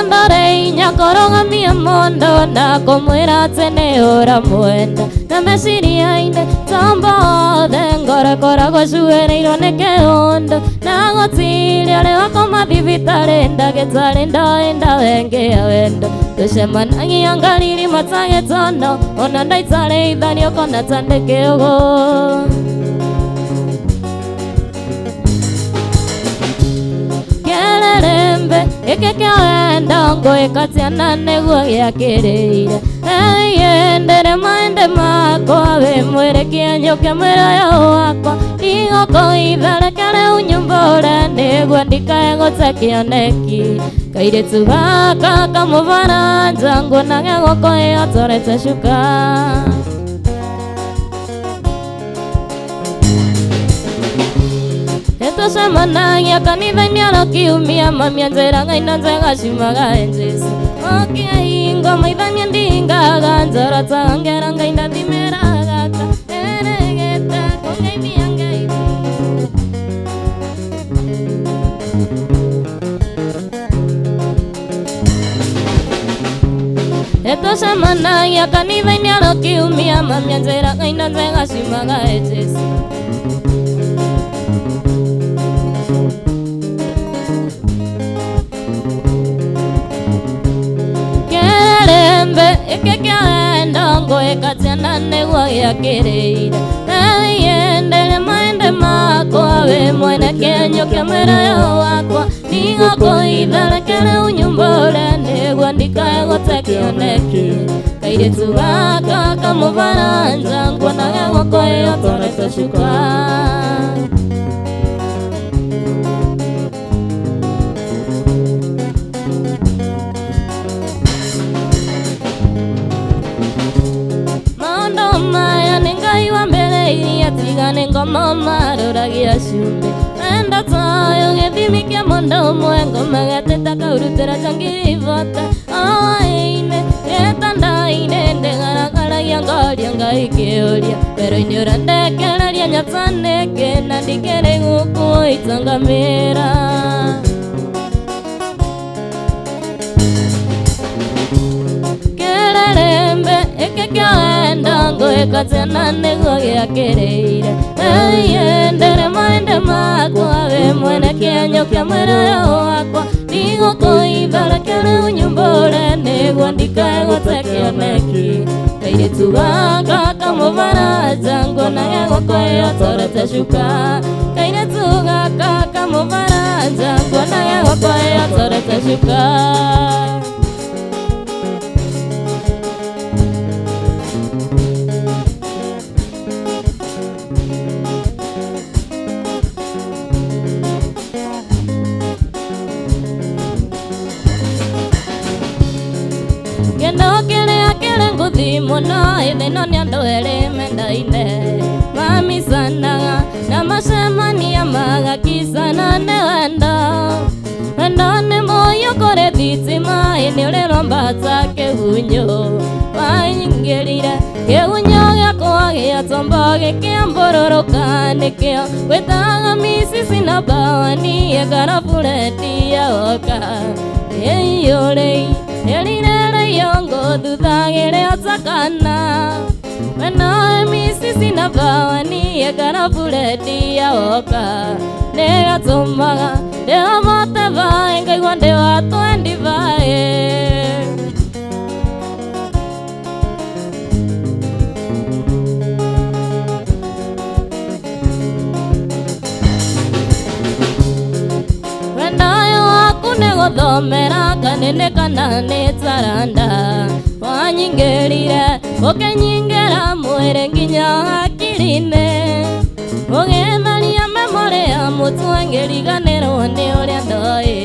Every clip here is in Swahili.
Ndore nyakoroga mia mondo na kumwira tene ora mwenda na meciria ine tombo othe ngore koragwo cuereirwo nĩ kĩũndũ na gũtirĩ ũrĩ wakoma thibitarĩ ndagĩtarĩ ndoenda wengĩa wendo tũcemanagia ngariri matagĩtono ona ndaitarĩ ithanio kona ta ndĩ kĩũgũ kĩrerembe gĩkĩ kĩa wendo ngũĩka ciana nĩguo gĩakĩrĩire ndere maende makwa wĩ mwĩrĩ kĩenyũke mwĩrĩ ũyũ wakwa ndigũkũitharekere unyumbũre nĩguo ndikae gũte kĩoneki kairĩtu gaka kamũbaranja nguonage gũkũ ĩotorete cuka tũcemanagia kanitha-inĩ arokiumia mami anjĩraga ino njega ciumaga Jesũ okĩahingo maithania ndingaga njorotaga ngera Ngai ndathimĩraga kaneregete kũngeithia Ngai tũcemanagia kanitha-inĩ arokiumia mami anjĩraga ino njega ciumaga Jesũ gĩkĩ kĩa wendo ngũĩka ciana nĩguo gĩakĩrĩire ndere maende makwa wĩ mwene kĩenyũke mwĩrĩ ũyũ wakwa ndigũkũitharekere unyumbũre nĩguo ndikae gũte kĩoneki kairĩtu gaka kamũbaranja nguonage gũkũ ĩotorete cuka tigane ngoma marũragia cumbĩ wendo tayo gĩthimi kĩa mũndũ ũmwe ngoma gateta kaurutĩra njangiribota oaine gĩtandaine ndĩgaragaragia ngoria Ngai kĩũria wero-inĩ ũrandekereria nyatanĩke na ndikĩrĩ gũkũ itangamĩra kĩrerembe gĩkĩ kĩa wendo ngũĩka ciana nĩguo gĩakĩrĩire ndere maende makwa wĩ mwene kĩenyũke mwĩrĩ ũyũ wakwa ndigũkũitharekere unyumbũre nĩguo ndikae gũte kĩoneki kairĩtu gaka kamũbaranja nguonage gũkũ ĩotorete cuka kairĩtu gaka kamũbaranja nguonage gũkũ ĩotorete cuka ngũthi mũno ĩthĩno nĩ andũ erĩ mendaine mamisanaga na macemania magakisana nĩ wendo wendo nĩ mũiyũ kũrĩ thitima nĩ ũrĩ rombata kĩgunyũ waingĩrire kĩgunyũ gĩakwa gĩa tombo gĩkĩambũrũrũka nĩkĩo gwĩtaga misisi na bawani egarabuleti yaoka ĩiyũrĩ ĩrirere yongo thuthagĩre otakana weno misisi na bawani egarabuleti yaoka nĩgatũmaga ndĩhomote vaĩ ngaigua ndĩwatwendi vaĩ gũthomera kanene kana nĩ taranda wanyingĩrire ũkĩnyingĩra mwĩrĩ nginya hakiri-inĩ ũgĩtharia memory ya mũtwe ngĩriganĩrwo nĩ ũrĩa ndoĩ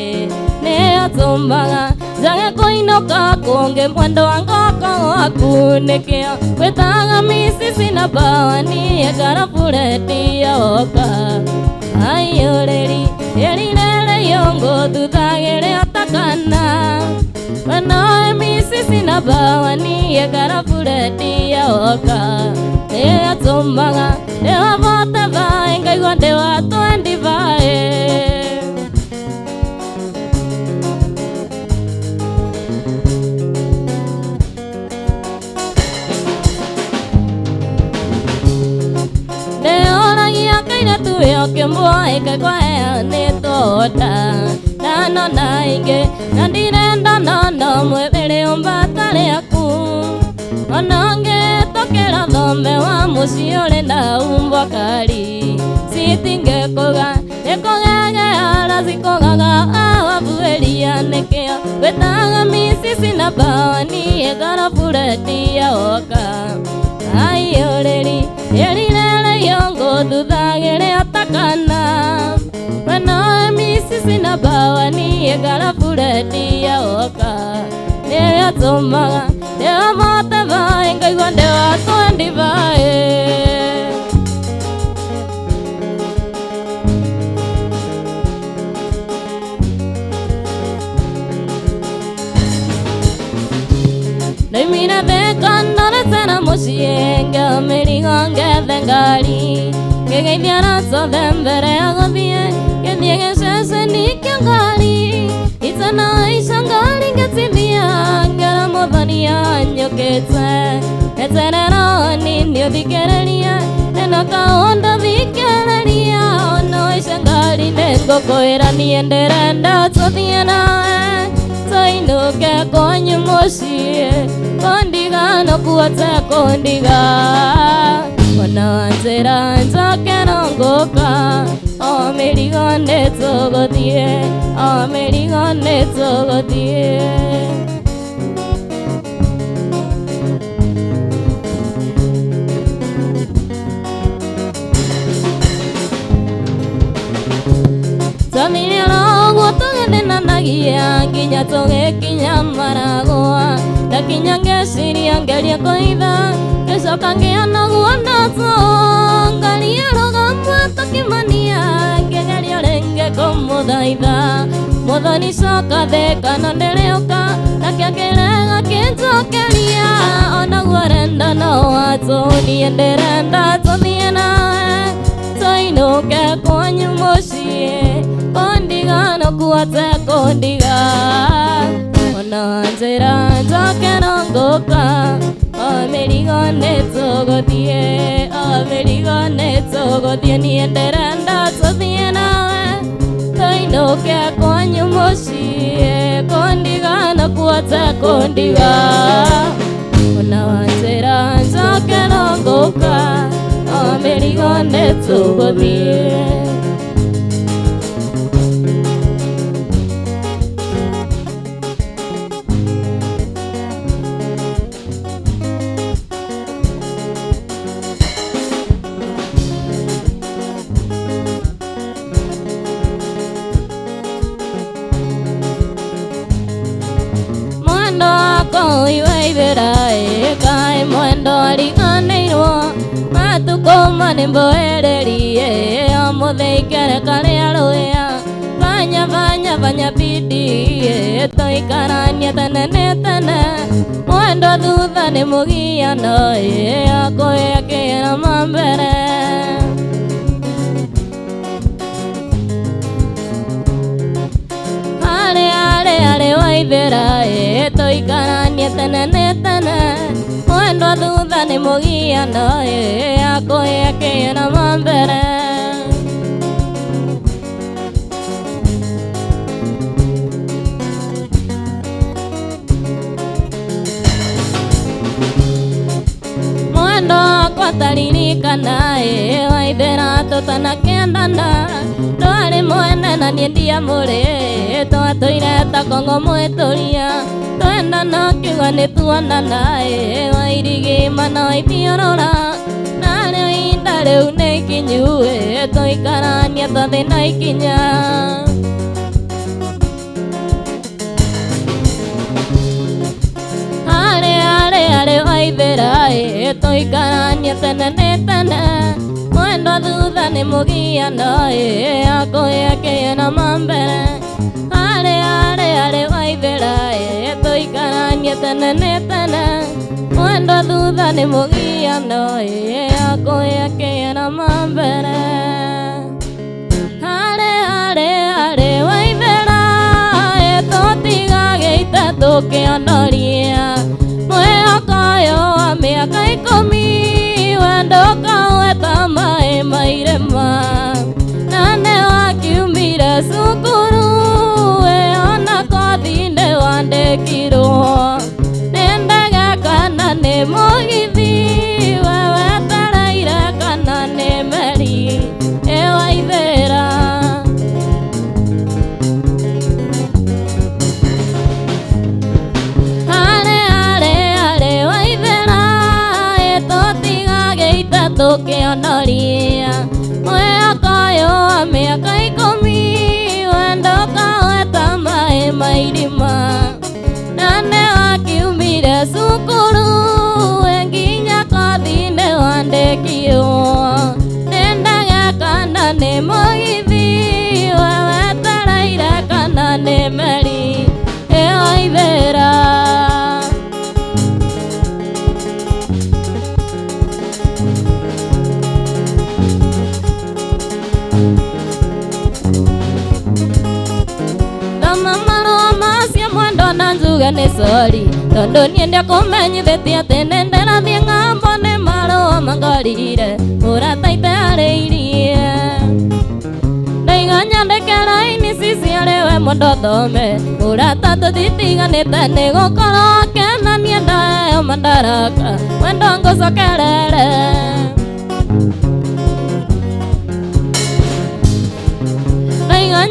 nĩyatũmaga njage kũinũka kũngĩ mwendo wa ngoko gwaku nĩkĩo gwĩtaga misisi na bawani egarabuleti yaoka aiyũrĩri ĩrirere yongo thuthagĩre otakana weno misisi na bawani egarabuleti yaoka nĩyatũmaga ndĩhomote vaĩ ngaigua ndĩwatwendi vaĩ ike kwa ni toda nano nainge nandirenda nono mwebere umbatare aku ononge tokera thombe wa muci uri na umbo kari sitinge koga ekogage ara sikogaga awabueria nekeo wetaga misisi na bawani egara bureti ya oka ayoreri erirere yongo duthagere atakana wena misisi na bawani egara bureti ya oka neo tumaga neo mote vae ngaigua ndewa twendi vae Naimina theka ndaretera muciĩ ngĩamĩrigo ngethe ngari ngĩgeithia ratothe mbere ya gũthiĩ ngĩthiĩ gĩceceni kĩa ngari itana ica ngari ngĩtithia ngera mũthonia nyũkĩte eterera nini ũthikĩrĩrie ĩno kaũndũ thikĩrĩria ona ica ngari nĩngũkwĩra niĩ ndĩrenda tũthiĩ nawe tũinũke kwanyu mũciĩ kondiga no kuote kondiga ona njĩra njoke no ngũka o mĩrigo nĩtũgũthiĩ o mĩrigo nĩtũgũthiĩ Tũmĩrĩro tũgĩthinanagia nginya tũgĩkinya Maragwa ndakinya ngĩciria ngerie kũhitha ngĩcoka ngĩanaguo ndatũ ngari yarũgamio tũkĩmania ngĩgeria rĩngĩ kũmũthaitha mũthoni coka thĩka no ndĩrĩũka nake akĩrega kĩnjokeria onaguo renda no watũnie ndĩrenda tũthiĩ nawe tũinũke kwanyu mũciĩ kondiga no kuote kondiga ona njĩra njoke no ngũka o mĩrigo nĩtũgũthiĩ o mĩrigo nĩtũgũthiĩ niĩ ndĩrenda tũthiĩ nawe tũinũke kwanyu mũciĩ kondiga no kuote kondiga ona njĩra njoke no ngũka o mĩrigo nĩtũgũthiĩ Kai mwendo riganĩirwo matukũ manĩmboererie mũthĩikere karĩa rũĩa vanya bidii tũikaranie tene nĩ tene mwendo thutha nĩ mũgiano akũĩa kĩrama mbere arĩ waithĩra tũikaranie tene nĩ tene mwendo thutha nĩ mũgiano akũĩa kĩrama mbere mwendo kwataririkana waithĩra tũtanakĩendana ndwarĩ mwene na niĩ ndiamũrĩ twatũire ta kongo mwĩtũria twendana kiuga nĩtuonana wairigima na waithiũrũra narĩo ihinda rĩu nĩ ikinyu tũikaranie tũthĩ na ikinya arĩ waithĩra tũikaranie tene nĩ tene mwendo thutha nĩ mũgiano akũĩa kĩrama mbere arĩ waithĩra tũikaranie tene nĩ tene mwendo thutha nĩ mũgiano akũĩa kĩrama mbere arĩ waithĩra tũtigagĩte tũkĩonoria mwĩhoko ũyũ wa mĩaka 10 wendo ũkaweta maĩ mairĩma na nĩ akiumire cukuru ona kothi nĩ wandĩkirwo nĩ ndege kana nĩ mũgithi we wetereire kana nĩ meri Waithĩra. Waithĩra tũtigagĩte tũkĩonoria mwĩhoko ũyũ wa mĩaka 10 wendo kaweta maĩ ma irima na nĩ wakiumire cukuru nginya kothi nĩ wandĩkirwo nĩ ndege kana nĩ mũgithi we wetereire kana nĩ meri Waithĩra. Njuge nĩ sorry tondũ niĩ ndiakũmenyithĩtie atĩ nĩ ndĩrathiĩ ng'ambo nĩ marũa mangorire mũrata iterĩirie ndaiga nyandĩke raini ciciarĩ we mũndũ thome mũrata tũtitiganĩte nĩ gũkorwo kenania ndaheo mandaraka wendo ngũcokerere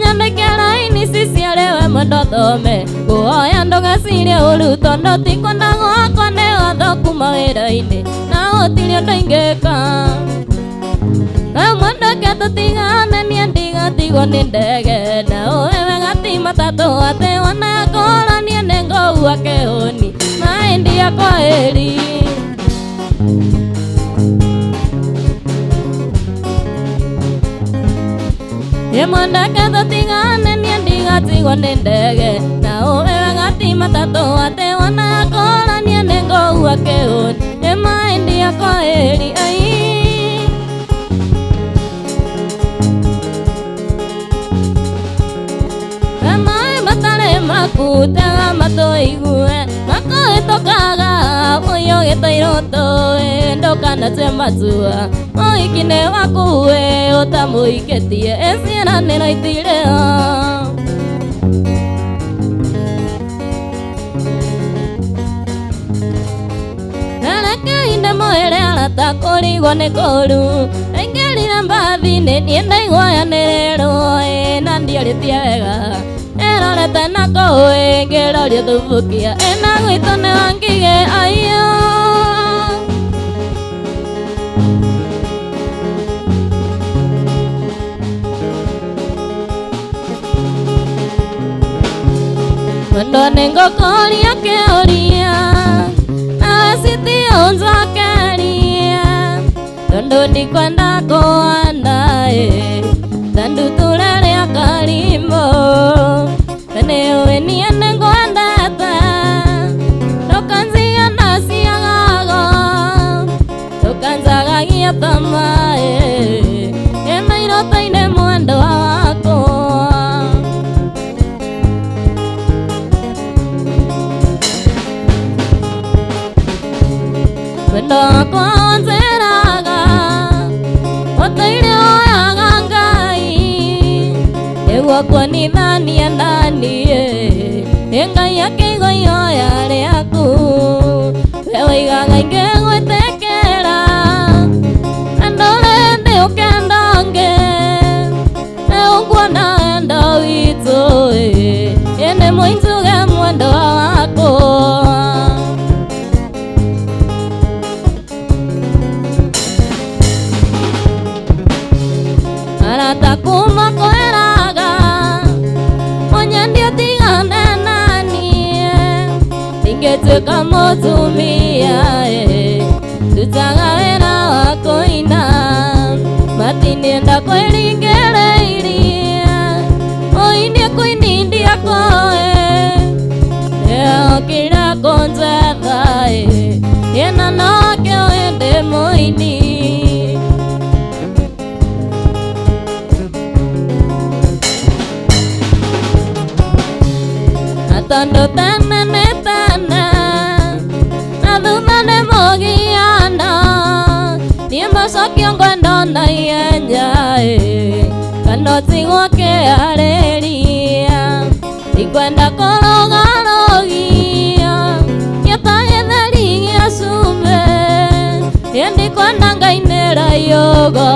nyandĩke raini ciciarĩ we mũndũ thome ngũhoya ndũgecirie ũru tondũ ti kwenda gwakwa nĩ watho kuma wĩra-inĩ na gũtirĩ ũndũ ingĩka we mwendeke tũtigane niĩ ndigatigwo nĩ ndege na ũĩ wega ti matatũ atĩ wanakũrania nĩ ngũua kĩhũni maĩ ndiakwa ĩri mwendeke tũtigane niĩ ndigatigwo nĩ ndege na ũĩ wega ti matatũ atĩ wanakũrania nĩ ngũua kĩhũni maĩ ndiakwa ĩri maĩ matarĩ makutaga matũigue makũhĩtũkaga ũyũ gĩtairwo tũĩ ndũkanate matua mũhiki nĩ waku we ũtamũhikĩtie ciĩranĩro itirĩ ho rekei ndĩmwĩre arata kũrigwo nĩ kũru aingĩrire mbathi-inĩ niĩ ndaiguayanĩrĩrwo na ndiarĩtie wega ĩrorete na kũĩ ngĩroria thubukia ĩna gwitũ nĩ wangige aiyo wendo nĩ ngũkũria kĩũria nawe citionjokeria tondũ ndikwenda kũana tondũ tũrarĩa karimũ nĩ ũĩ niĩ nĩ ngwendete ndũkanziga na ciagago ndũkanjagagia ta maĩ ĩna iroto-inĩ mwendwa wakwa wendo wakwa wanjĩraga ũteire woyaga Ngai nĩguo kuonithania ndani Ngai akĩigua ihoya rĩaku we waigaga ingĩgwĩtĩkĩra na ndũrĩndĩ ũkenda ũngĩ nĩ ũkuona wendo witũ nĩ mũinjuge mwendwa wakwa arata kuma kwĩraga mũnyendia tigane naniĩ ingĩtuĩka mũtumia ndutaga wĩra wa kũina matinĩenda kwĩringĩrĩirie ũinie kũini ndiakũĩ okĩra kũnjetha ĩna nokĩo ĩndĩ mũini tondũ tene nĩ tene na thutha nĩ mũgiana niĩ macokio ngwenda na ihenya kana magoti gwake areria ikwenda korogarogia gĩtagĩtheri gĩa cumbĩ ĩndĩ kwenda ngainĩra yoga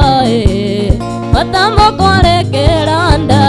matambo kũrekera nda.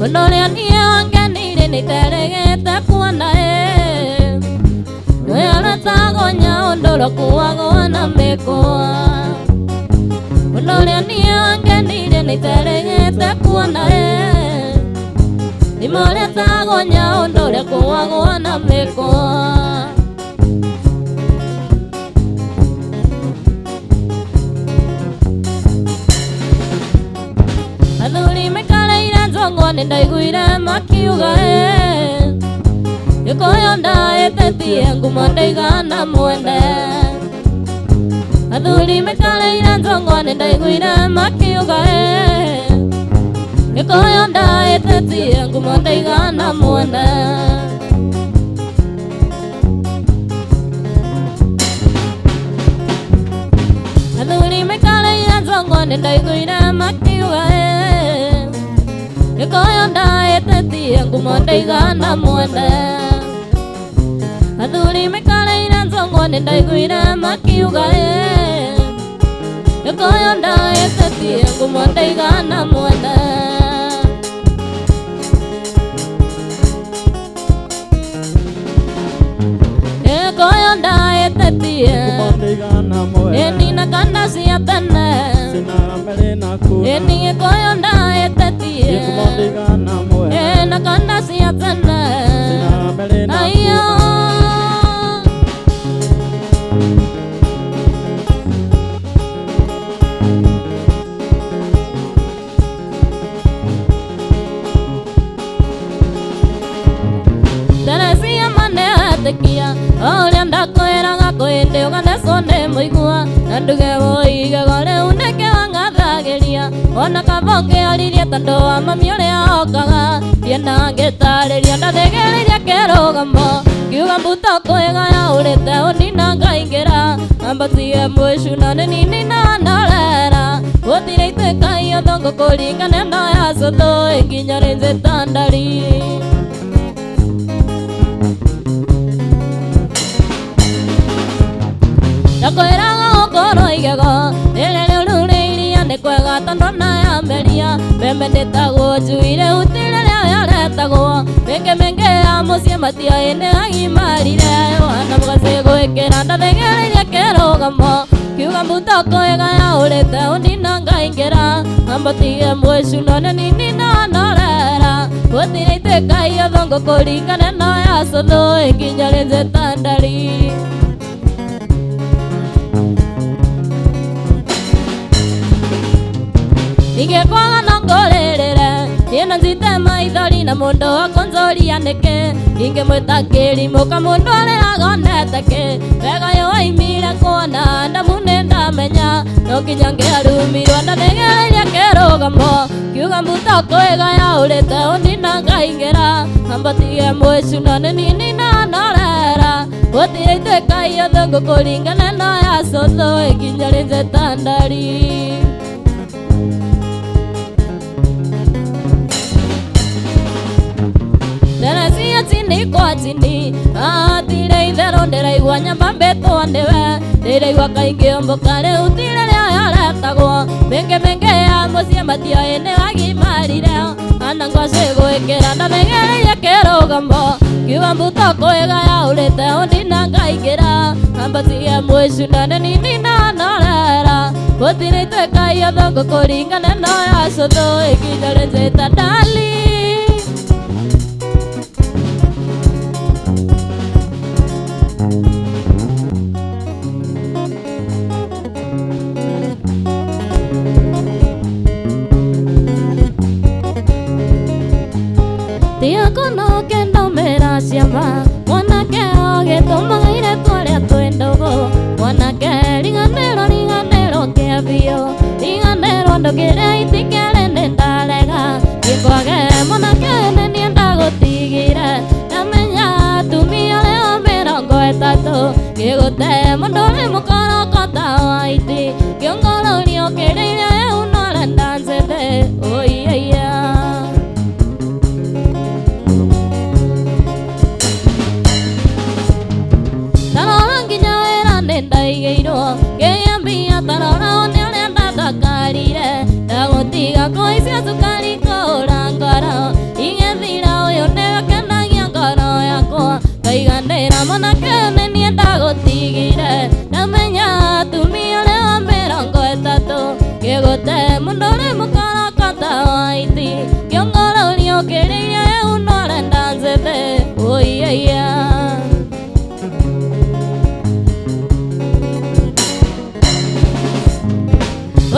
Unole anianganire niteregete kuona Noyaletagonya ondolo kuwagona mekoa Unole anianganire niteregete kuona Nimoletagonya ondolo kuwagona mekoa Athuri mekaraira nzongone ndaiguire makiuga Yukoyo ndaetetie ngumo ndaigana mwende Athuri mekaraira nzongone ndaiguire makiuga Yukoyo ndaetetie ngumo ndaigana mwende Athuri mekaraira nzongone ndaiguire makiuga Yukoyo ndaetetie ngumo ndaigana mwende Athuri mekaraira nzongone ndaiguire makiuga Yukoyo ndaetetie ngumo ndaigana mwende Yukoyo ndaetetie Nina kanda cia tene Eni yukoyo ndaetetie Na kanda cia tene Aiyo Teresia mane atekia Oria ndakwiraga kwende ugathecwo muigua na nduge woige gore uneke wangathagiria ona kabonge aririe tondu wa mami uria okaga ndienda ngitariria ndathegeriria kirugamo kiuga mbuto kwigaya urite unina ngaingira ambatie mwicuna nini na norera gutire itikaia thongo kuringana na ya cuthu nginya rinje tandari Ndakwiraga ukoro igego Rĩrĩ rĩurĩiria nĩ kwega tondu nayamberia Mbembe ndĩtagwo njuire uti rĩrĩa yaretagwo Mĩngĩ ya mũciĩ matiaĩ nĩ agimarire Wana mũgaci gwĩkĩra ndathegeririe kĩrũgamo Kiuga mbuto kwĩgaya ũrĩte ũnina ngaingĩra Ambatie mwĩcuno nĩ nini na norera Gũtirĩ itĩkaia thongo kũringana na ya cũthũ nginya rĩnje tandari Ingekwaga no ngũrĩrĩre Ina njite maithori na mũndũ wakunzoria nĩkĩ Ingĩmwĩta kĩrimũ kamũndũ ũrĩa agonete kĩ Wega yoimire kuona ndamu nĩ ndamenya No nginya ngĩarumirwo ndathegeririe kĩrũgamo Kiuga mbuto kwĩgaya ũrĩte ũnina ngaingĩra Ambatie mwĩcuno nĩ nini na norera Gũtirĩ itĩkaia thũngũ kũringana na ya cũthũ nginya rĩnje tandari Teresia chini kwa chini Atire itherũ ndĩraigua nyamba mbĩtwo nĩwe Ndĩraigua kaingĩ ũmbũka rĩu ti rĩrĩa yaretagwo Mĩngĩ ya mũciĩ matiaĩ nĩ agimarire Ana ngwacĩ gwĩkĩra ndathegeririe kĩrũgamo Kiuga mbuto kwĩgaya ũrĩte ũnina ngaingĩra Ambatie mwĩcuno nĩ nini na norera Gũtirĩ itĩkaia thongo kũringana na ya cũthũ nginya rĩnje tandari Tiakono kendo mera siamba Mwanake ogĩtũmaga iretu ũrĩa twĩ ndogo Mwanake riganĩro kĩambio Riganĩro ndũkĩrĩa itikĩrĩ nĩ ndarega Gĩkwage mwanake nĩ niĩ ndagũtigire Ndamenya atumia rĩo 30 Gĩgũte mũndũ ũrĩ mũkorokota wa iti Kĩongororio kĩrĩire unarenda nzethe Oiya Tarora nginya wĩra nĩ ndaigĩirwo Ngĩambia tarora one ũrĩa ndatakarire Ndagũtiga kũicia cukari kũra ngoro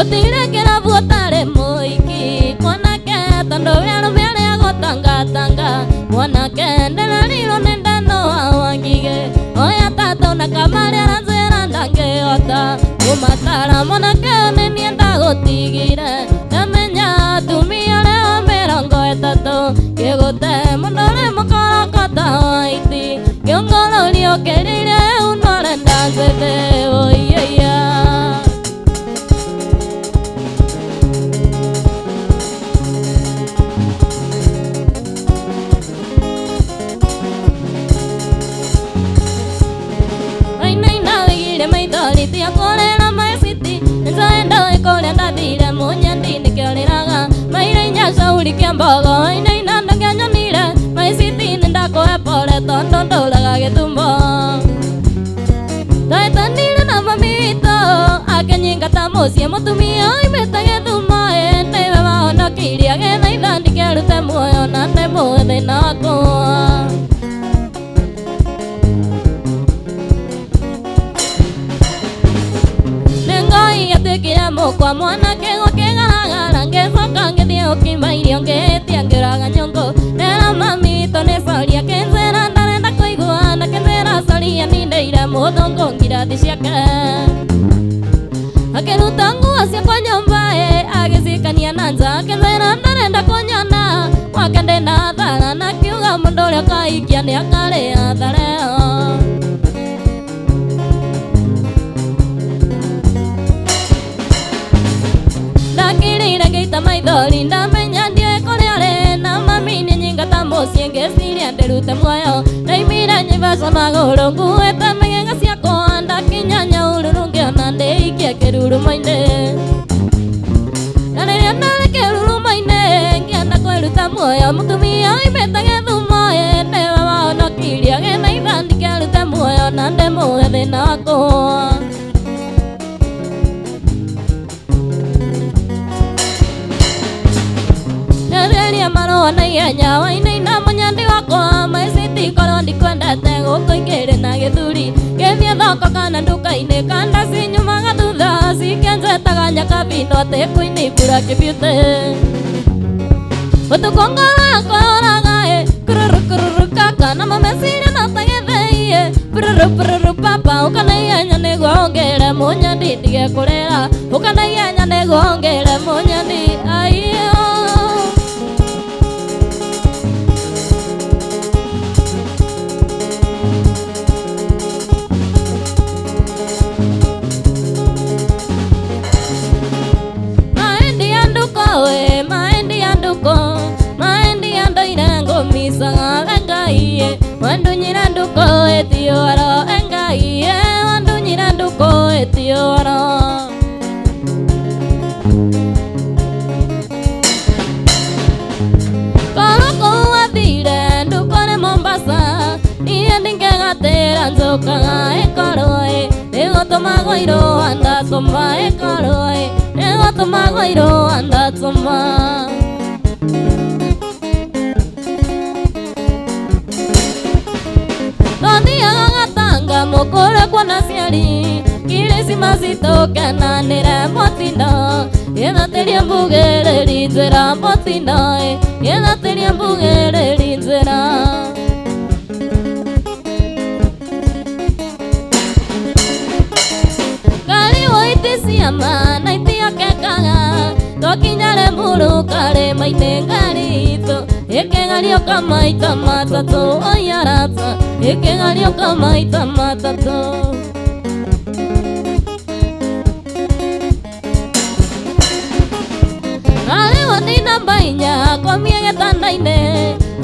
utirekera butare muiki mwanake tondo wero mere agotanga mwanake nderariro nendano awangige oya tato na kamari aranzera ndangehota kumatara mwanake nenienda gutigire namenya tumia leo mirongo itatu kigute munore mukorokota waiti kiongolorio kerire unore ndanzete oyeya Korera my city, nzaenda ikole ndadire munyandi nikeriraga maire nyasha uri kyambogo ine nanda nganyonire my city ndako epole tondo ndolaga gitumbo taitandire na mamito akenyinga tamusie mutumia imetage thuma ende baona kiria getha ithandikerute muoyo na ndemo thina wakwa Kira mukwa mwanake gukigagara ngecoka ngithie ukimairio ngetia ngiraga nyongo nera mamito nicoria kinzera ndarenda kuigua na kinzera coria nindeire muthungu ngirathi ciake akiruta nguo ciakwa nyumba agicikania na nja kinzera ndarenda kunyona wake ndenda thara na kiuga mundu uria kaikia ni akaria thareo maithori ndamenya ndie kuria na mami ni nyinga tamucie ngeciria ndirute muoyo ndaimire nyivaco maguru nguite mĩgĩga ciakwa ndakinya nyaururu ngiona ndiikie kĩrurumo-inĩ na rĩrĩa ndarĩ kĩrurumo-inĩ ngĩenda kwĩruta muoyo mũtumia oimetage thumo nĩwe wahonokirie getha ithandi kĩrute muoyo na ndĩmũhe thĩna wakwa marũa na ihenya wainaina munyandi wakwa maiciti korwo ndikwendete gũkũingĩrĩ na gĩthuri gĩthiĩ thoko kana nduka-inĩ kanda cinyumaga thutha cikĩnjetaga nyakabindo atĩ mbura kĩbiũtĩ ũtukũ ngoro yakwa yoraga kururu kaka na mameciria no ta gĩthĩ pururu papa ũkana ihenya nĩguo ongere munyandi ndige kũrĩra ũkana ihenya nĩguo ongere munyandi aiyo maendi andoire ngomisaga engai wandunyira nduko etioro engai wandunyira nduko etioro koroko wathire ndukore Mombasa niĩ ndingĩgatĩra njokaga ĩkorwo ĩgũtũmagwo irũa ndatũma ĩkorwo ĩgũtũmagwo irũa ndatũma Tothiaga Gatanga mũkũrĩ kuona ciari Kirisimasi tũkenanĩre mũtindo gĩthatĩria mbugĩrĩri njĩra mũtindo gĩthatĩria mbugĩrĩri njĩra Kari woiticiama na itiakekaga twakinya Lemuru karĩma-inĩ ngari itũ ĩkĩgario kamaita matatũ oyarata ĩkĩgario kamaita matatũ Arĩo nĩ namba inya komie gĩtanda-inĩ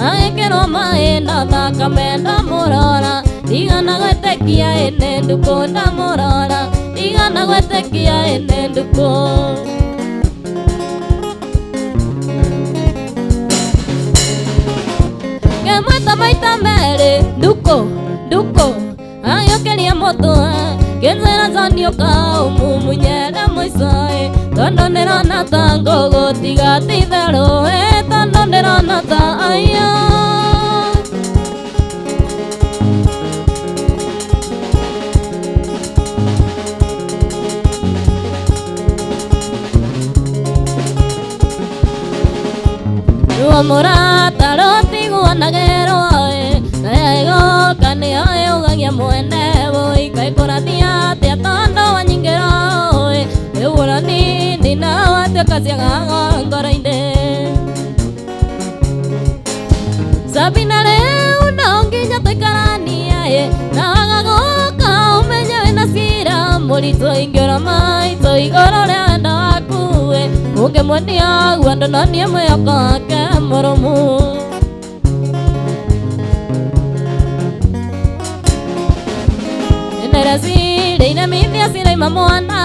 agĩkĩrwo maĩ na thakame ndamũrora igana gwĩtĩkia ĩnĩ ndukũ ndamũrora igana gwĩtĩkia ĩnĩ ndukũ Ngemwĩta maita merĩ nduko agĩũkĩria mũtwe kĩnjĩra njanioka ũmumunyere mũico tondũ ndĩrona ta ngũgũtiga ti itherũ tondũ ndĩrona ta aiyo murata rotiguanagĩrwo naĩgoka nĩyo yũgagia mwene ikaikũrathia atĩa tondũ wanyingĩra ũrani ndina watuĩka ciagaga ngoro-inĩ Sabina rĩu no nginya tũikarania na wagagoka ũmenye wĩna cira mũritũ ingĩra maitũ igũrũ rĩa wendo waku ũngĩmuonia guo ndononie mwĩhoko wake mũrũmu nĩndĩreciria mithia ciraima mwana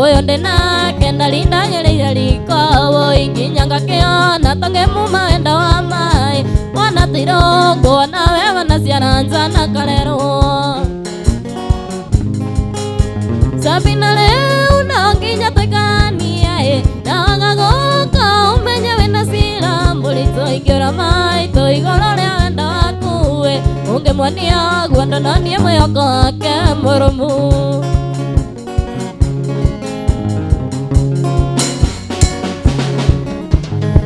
ũyũ ndĩnake ndarindagĩrĩire riko nginya ngakĩona tongĩmuma wendo wa maĩ mwana tirongwo na wewe na ciana njana karerwo Sabina rĩu no nginya tũikarania na wagagoka ũmenye wĩna cira mũritũ ingĩũra maitũ igũrũ rĩa wendo waku ũngĩmuonia guo ndononie mwĩhoko wake mũrũmu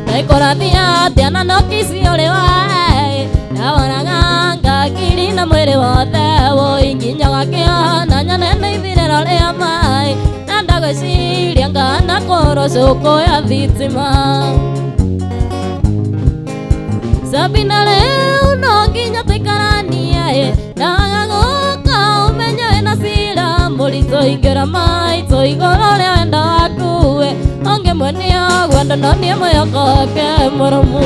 naikũrathia atĩa na nokisi ũrĩ waĩ nawonaga ngakiri na mwĩrĩ wothe nginya gakĩona nyone nĩ ithirĩro rĩa maĩ na ndagwĩciria ngana kũrwo cũkũ ya thitima Sabina rĩu no nginya tũikarania na wagagoka ũmenye wĩna cira mũritũ ingĩũra maitũ igũrũ rĩa wendo waku ũngĩmuonia guo ndononie mwĩhoko wake mũrũmu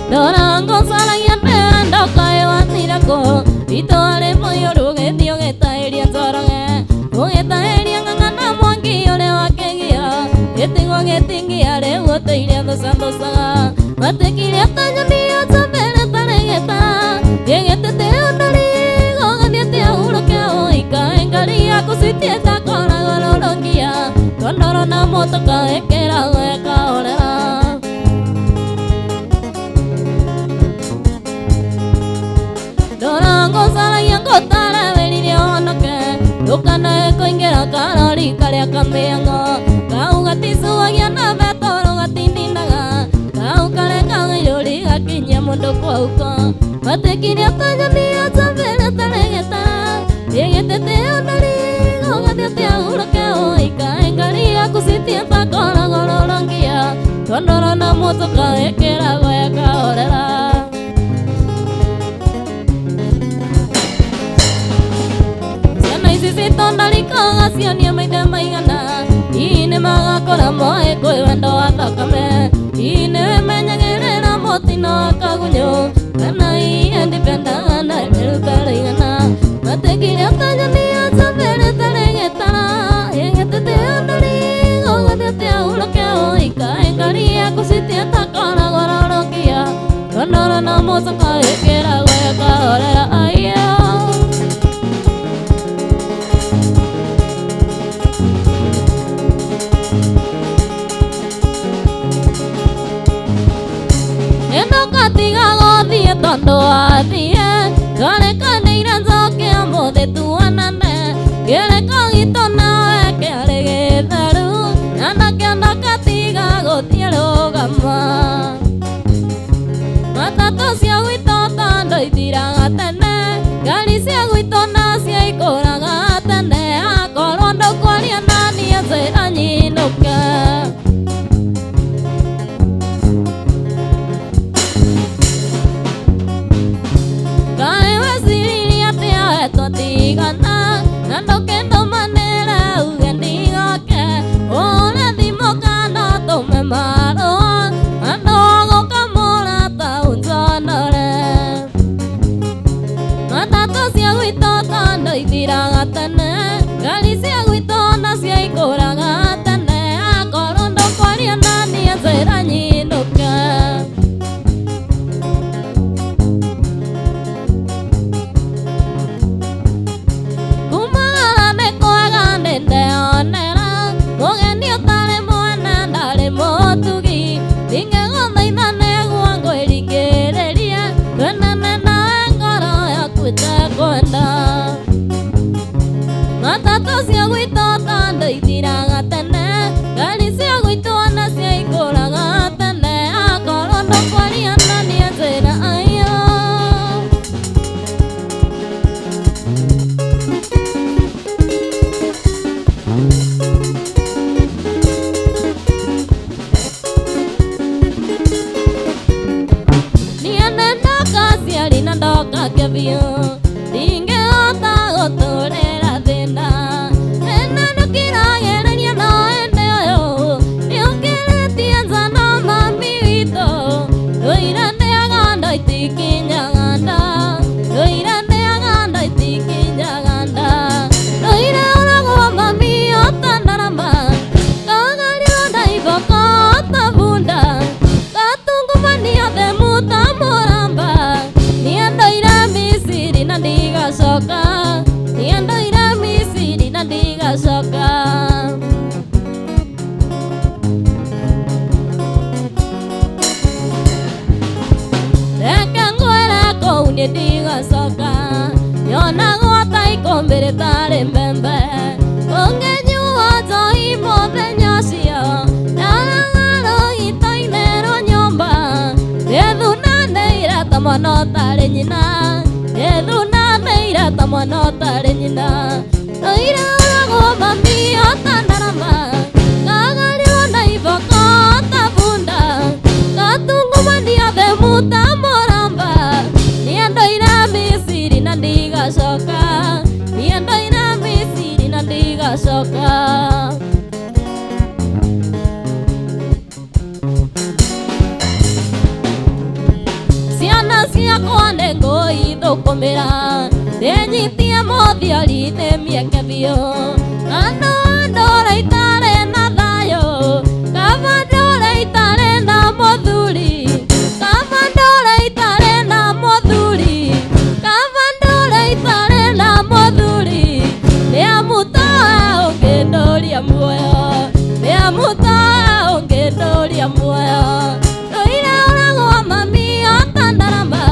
ndorangũcaragia nĩwendo kaĩ wathirako itũarĩ mũiyũ rũgĩthiĩ ũgĩtaĩria njoroge ũgĩtaĩria ng'ang'ana mwangi ũrĩa wakĩgia gĩtigwo gĩtingia rĩu ũtũire thũcandũcaga matĩkire atanyoni atambere taregeta gĩgĩtĩte ũndari gũgathiĩte ahurũke ikaĩ ngari yaku citiĩta koragwo rũrũngia tondoro na mũtũka ĩkĩra gwĩkahorera ndorangũcaragia ngũtara wĩrire honoke ndũkanae kũingĩra karori karĩa kamĩang'o kau gaticuagia na betoro gatindinaga kau karekagĩirũri gakinyia mũndũ kwauko matĩkire atanyoni atambere taregeta ĩgĩtĩte ũndari gũgathiĩte ahurũke ikaĩ ngari yaku citiĩta koragwo rũrũngia tondoro na mũtũka ĩkĩra gwĩkahorera citondarikaga cionie maithe maigana nĩ magakora moĩ kwĩ wendo wa thakame nĩ wĩmenyagĩrĩra mũtino wa kagunyũ kana endipendaga na mĩruta rĩigana matĩkire atanyoni atambere taregeta ĩgĩtĩte ũndari gũgathiĩte ahurũke ikaĩ ngari yaku citiĩta koragwo rũrũngia tondoro na mũtũka ĩkĩra gwĩkahorera Tiga gũthiĩ tondũ wathiĩ twarekanĩire njoke ũmũthĩ tuonane kĩrĩko gitũ nawe kĩarĩ gĩtheru na ndakĩenda gatiga gũthiĩ rũgama matatũ cia gwitũ tondũ ithiraga tene ngari cia gwitũ nacio ikũraga tene akorwo ndũkwaria naniĩ njĩra nyinũke tigana na ndũkĩndũmanĩre uge ndigoke ũre thimũ kana ũtũme marũa andũ gũka mũrata ũnjonore matatũ cia gwitũ tondũ ithiraga tene ngari cia gwitũ nacio ikũraga tene akorwo ndũkwaria naniĩ njĩra nyinũke Ndoka kebio dinge ota otorera thina ena nukira yerania no ende oyo niukire tianza no mami wito oira ndeaganda itikinyaganda oira ndeaganda itikinyaganda oira orago mami otandarama kagalio ndaiboko otabunda katungumania themuta moramba niendoira Misiri na ndigacoka niendoira Misiri na ndigacoka reke ngwĩre kũu nĩ ndigacoka nyonagwo ta ikũmbĩ rĩtarĩ mbembe ũngĩnyuo njohi mũthenya ũcio ndaragaro itoinĩ rwa nyũmba rĩthunanĩire ta mwana ũtarĩ nyina rĩthunanĩire ta mwana ũtarĩ nyina oira ũragwo mami otandarama kagario na iboko otabunda gatungumania themuta moramba niendoira Misiri na ndigacoka niendoira Misiri na ndigacoka ciana ciakwa nĩngũithũkũmĩra ndĩnyitie mũthiori-inĩ mieke biũ kando ndũra itarĩ na thayũ kaba ndũra itarĩ na mũthuri kaba ndũra itarĩ na mũthuri kaba ndũra itarĩ na mũthuri nĩamutoa ũngĩndũria muoyo nĩamutoa ũngĩndũria muoyo oira ũragwo mami otandarama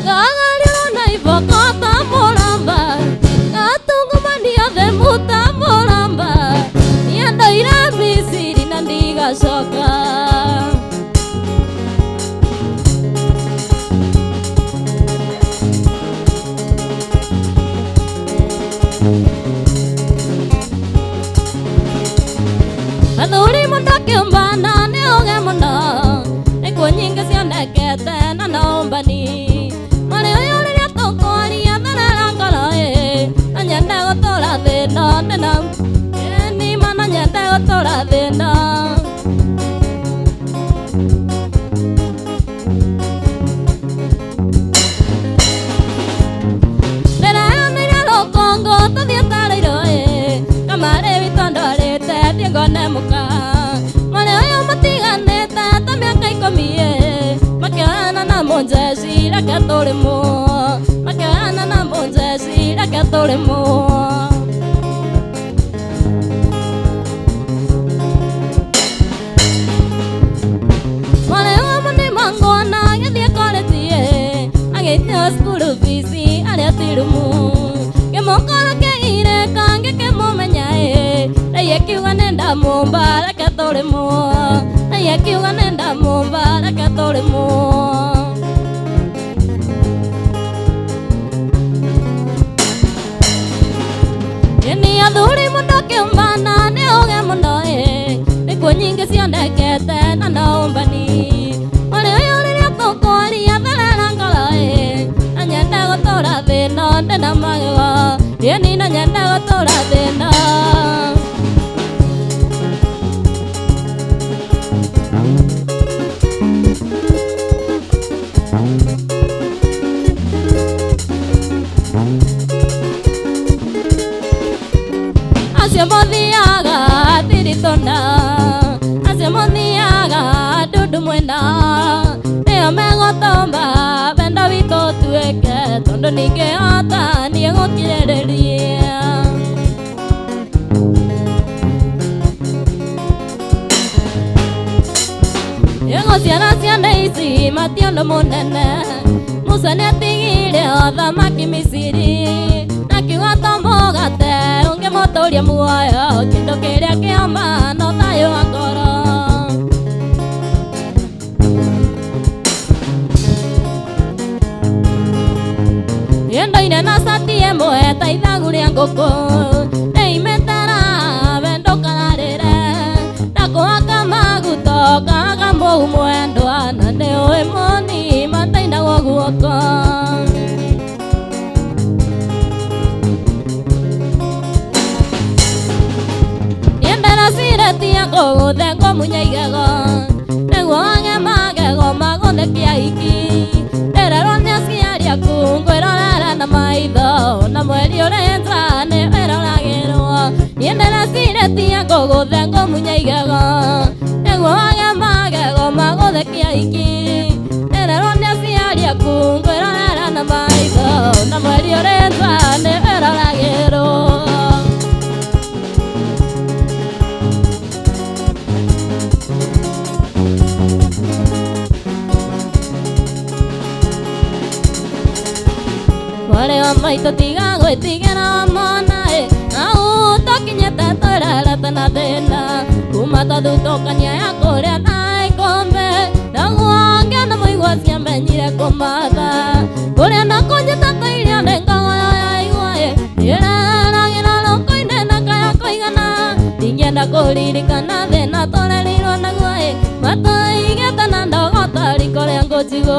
kagario na iboko ta moramba gatungumania themuta moramba niendoira Misiri na ndigacoka athuri mũndũ akĩũmbana nĩ ũge mũno ikuũ nyingĩ cionekete na nombani marĩ ũyũ rĩrĩa tũkwaria tharara ngoro na nyende gũtũra thĩno ndĩna nima na nyende gũtũra thĩno ndĩreanĩire rũkũngũ tũthiĩ tarĩirwo kamarĩ witũ ndwarĩte thiĩ ngone mũka marĩ ũyũ matiganĩte ta mĩaka 10 makĩoyana na mũnjeci reke tũrĩmwo makĩoyana na mũnjeci reke tũrĩmwo marĩ ũmũ nĩ mangona gĩthiĩ korĩtie agĩtio skuru bici arĩa tirumu gĩmũkora kĩirĩka ngĩkĩmũmenya rĩi akiuga nĩ ndamũmba reke tũrĩmwo rĩi akiuga nĩ ndamũmba reke tũrĩmwo ni athuri mũndũ akĩũmbana nĩ ũge mũno ikuũ nyingĩ cionekete na nombani marĩ ũyũ rĩrĩa tũkwaria tharara ngoro na nyende gũtũra thĩno ndĩna magego yeni na nyende gũtũra thĩno acio mũthiaga tiritona acio mũthiaga ndundu mwena nĩo megũtũmba wendo witũ tuĩke tondũ ningĩhota niĩ gũkirĩrĩria gũciara ciana ici mati ũndũ mũnene Musa nĩatigire othamaki Misiri akiuga to mũgate ũngĩmũtũria muoyo kĩndũ kĩrĩa kĩoma no thayũ wa ngoro nĩndoire na cati ĩmwe ta ithagu rĩa ngũkũ nĩimetera tia go the go munyaigago nego anga magego magone kia iki era ronya siaria kungwera rara na maitho na mweri urenza ne era lagero yendera sire tia go the go munyaigago nego anga magego magone kia iki era ronya siaria kungwera rara na maitho na mweri urenza ne era lagero wale wa maito tiga gwetigera mona au tokinyete torara tana thina kuma tathutokania ya kuria na ikombe na gwange na muigua ciamenyire kumatha kuria na kunyita tairia nengago ya igwae iraragira roko-ine na kaya kuigana ndingĩenda kũririkana thĩna tũrerirwo naguo matoigĩte na ndogota riko rĩa ngũnjigo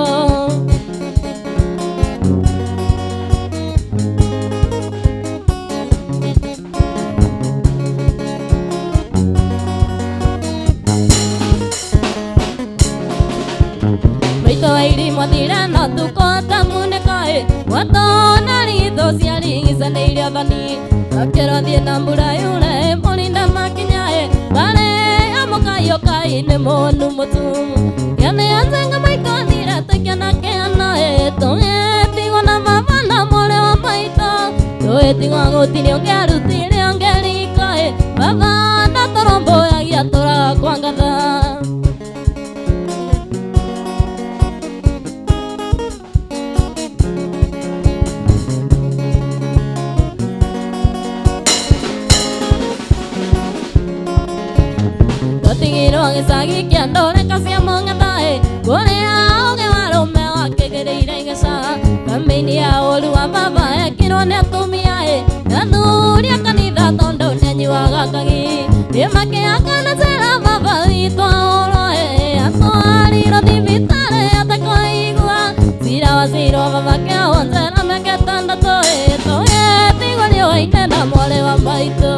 Wairi mwathira no tukota munekae watona ritho ciarigicanĩirie thani akĩrothie na mbura yure mũrinda makinyae bare amukayo kai nĩ mũnu mũtumu kĩane acenga maito thire tũkĩona kĩanae tũgĩtigwo na baba na mũrĩ wa maito tũgĩtigwo gũtirĩ ũngĩarutire ũngĩrikae baba na tũrũmbũyagia tũraga kwa ngatha Gĩcagi kĩa ndoreka cia mũng'ethaĩ kũrĩa ũgĩ wa rũme wakĩgĩrĩire igĩca kamĩini ya ũru wa baba ekirwo nĩ atumia athuri a kanitha tondũ nĩanyuaga kagi nĩmakĩaka cera baba witũ aũrwo atwarirwo thibitarĩ atekũigua cira wa cira baba kĩawonjera mĩaka ĩtandatũ tũgĩtigwo riũa-inĩ na mwarĩ wa maitũ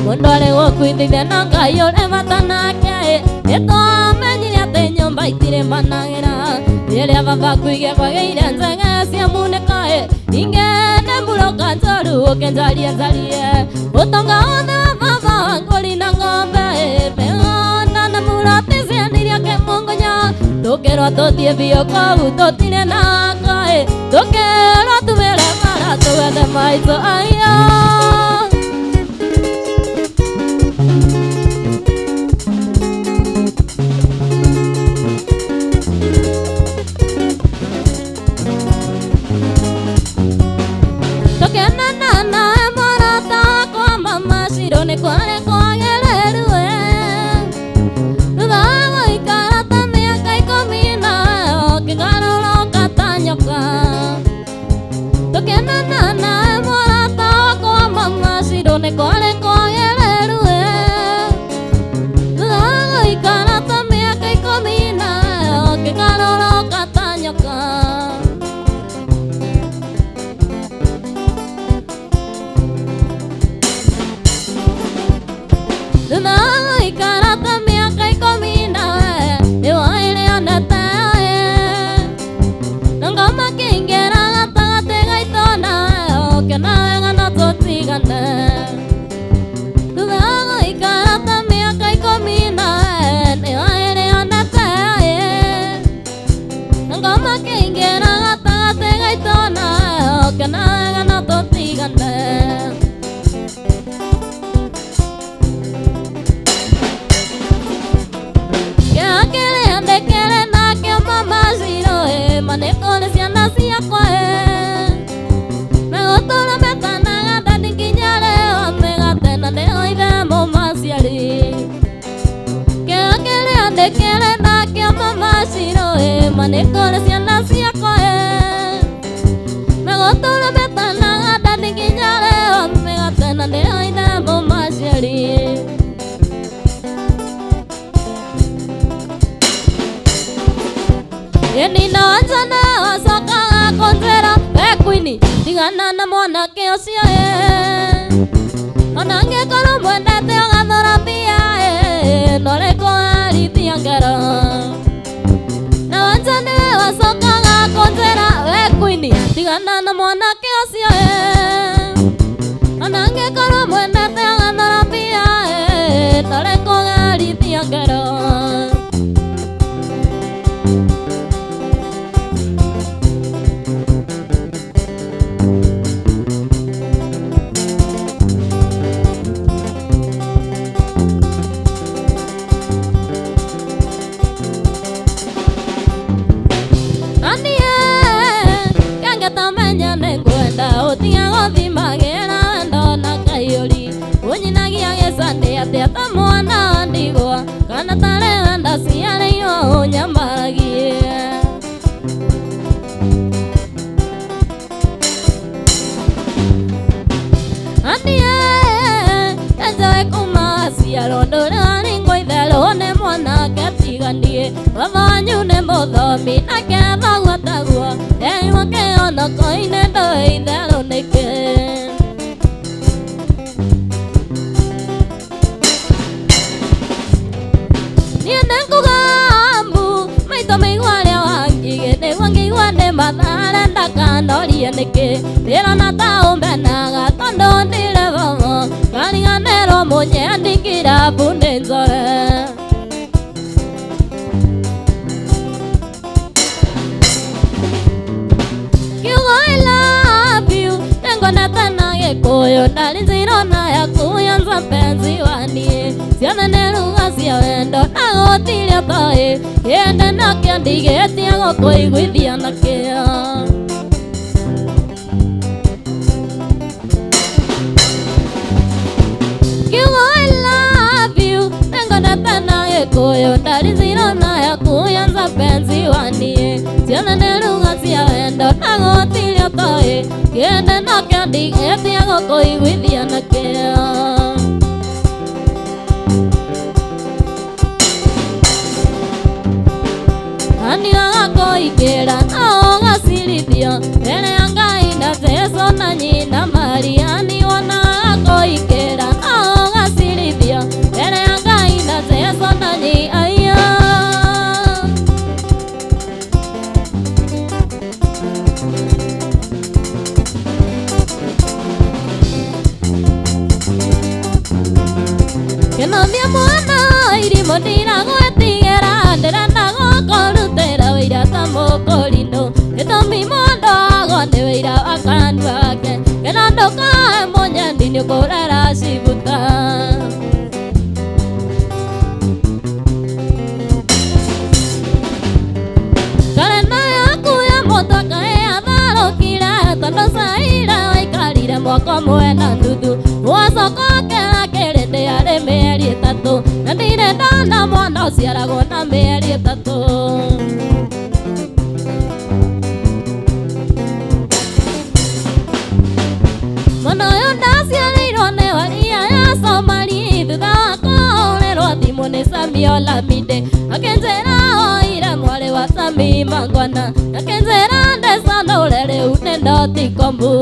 mũndũ arĩ gũkuithithia na Ngai ũrĩ bata nake nĩtwamenyire atĩ nyũmba itirĩ managĩra rĩrĩa baba kuige kwagĩire njege cia munĩka ingene mũroka njoru ũkĩnjarie njarie ũtonga wothe wa baba wangũri na ng'ombe mĩgũnda na mũrati ciendirie kĩmũngũnya tũkĩrwo tũthiĩ biũ kũu tũtirĩ na Ngai tũkĩrwo tumĩre bara tũgethe maitũ aiyo Kware kwagereru thutha wa gũikara ta mĩaka 10 ũkĩgarũrũka ta nyoka tũkenana nawe mũrata wakwa mama Shirũ nĩ kware kwagereru thutha wa gũikara ta mĩaka 10 ũkĩgarũrũka ta nyoka Manekore ciana ciakwa megũtũra metanaga ndani nginya rĩo megatena nĩo ithambo maciari Eni na wanjana wasoka konzera Queenie tigana na mwanake ucio onange korwo mwendete ũgathorambia noreko arithia ngero na wanjane wacokaga kũnjĩra Queenie tigana na mwanake ucio onange korwo mwendete ũgathorambia noreko arithia ngero mwana ndigwa kana tare ndasiareyo nyambaragie andie enjoy kumasia rondora ningo ithelo ne mwana katiganie wavanyu ne mothomi na ketha gwatagwa eyo ke ona koine ndo ithelo neke mathare ndakandorie niki ndirona ta umbenaga tondu ndire vovo kariganirwo munye ndingira bunde nzore kiugo I love you nengonete na gikuyu ndari nzirona yakuyanza mpenzi wanie ciana neruga cia wendo na gutiria toi yende nakio ndigetie gukuiguithia nakio kiugo I love you nengonete na gikuyu ndari nzirona yakuyanza mpenzi wanie ciana neruga cia wendo na gutiria toi yende nakio ndigetie gukuiguithia nakio ikera na ogacirithio mbere ya Ngai na Jesũ na nyina Maria ni wona ikera na ogacirithio mbere ya Ngai na Jesũ na nyina kĩnomia mwana irimo ndiragwetigĩra ndĩrenda gũkũrutĩra wĩira ta mũkũrinũ gĩtũmi mũndũ agwo nĩ wĩira wa kanua gake kĩna ndũkae mũnyendi nĩ kũrera cibuta karenda yaku ya mũtoka ĩatharũkire tondũ caira waikarire mwaka ũmwe na nuthu wacokokera kĩrĩndĩ arĩ mĩeri ĩtatũ na ndirenda na mwana ũciaragwo na mĩeri ĩtatũ mwana ũyũ ndaciarĩirwo nĩ waria ya Somali thutha wa kũhũrĩrwo thimũ nĩ Sami Olamide akĩnjĩra oire mwarĩ wa Sami Mangwana akĩnjĩra ndecanũre rĩu nĩ ndotikombu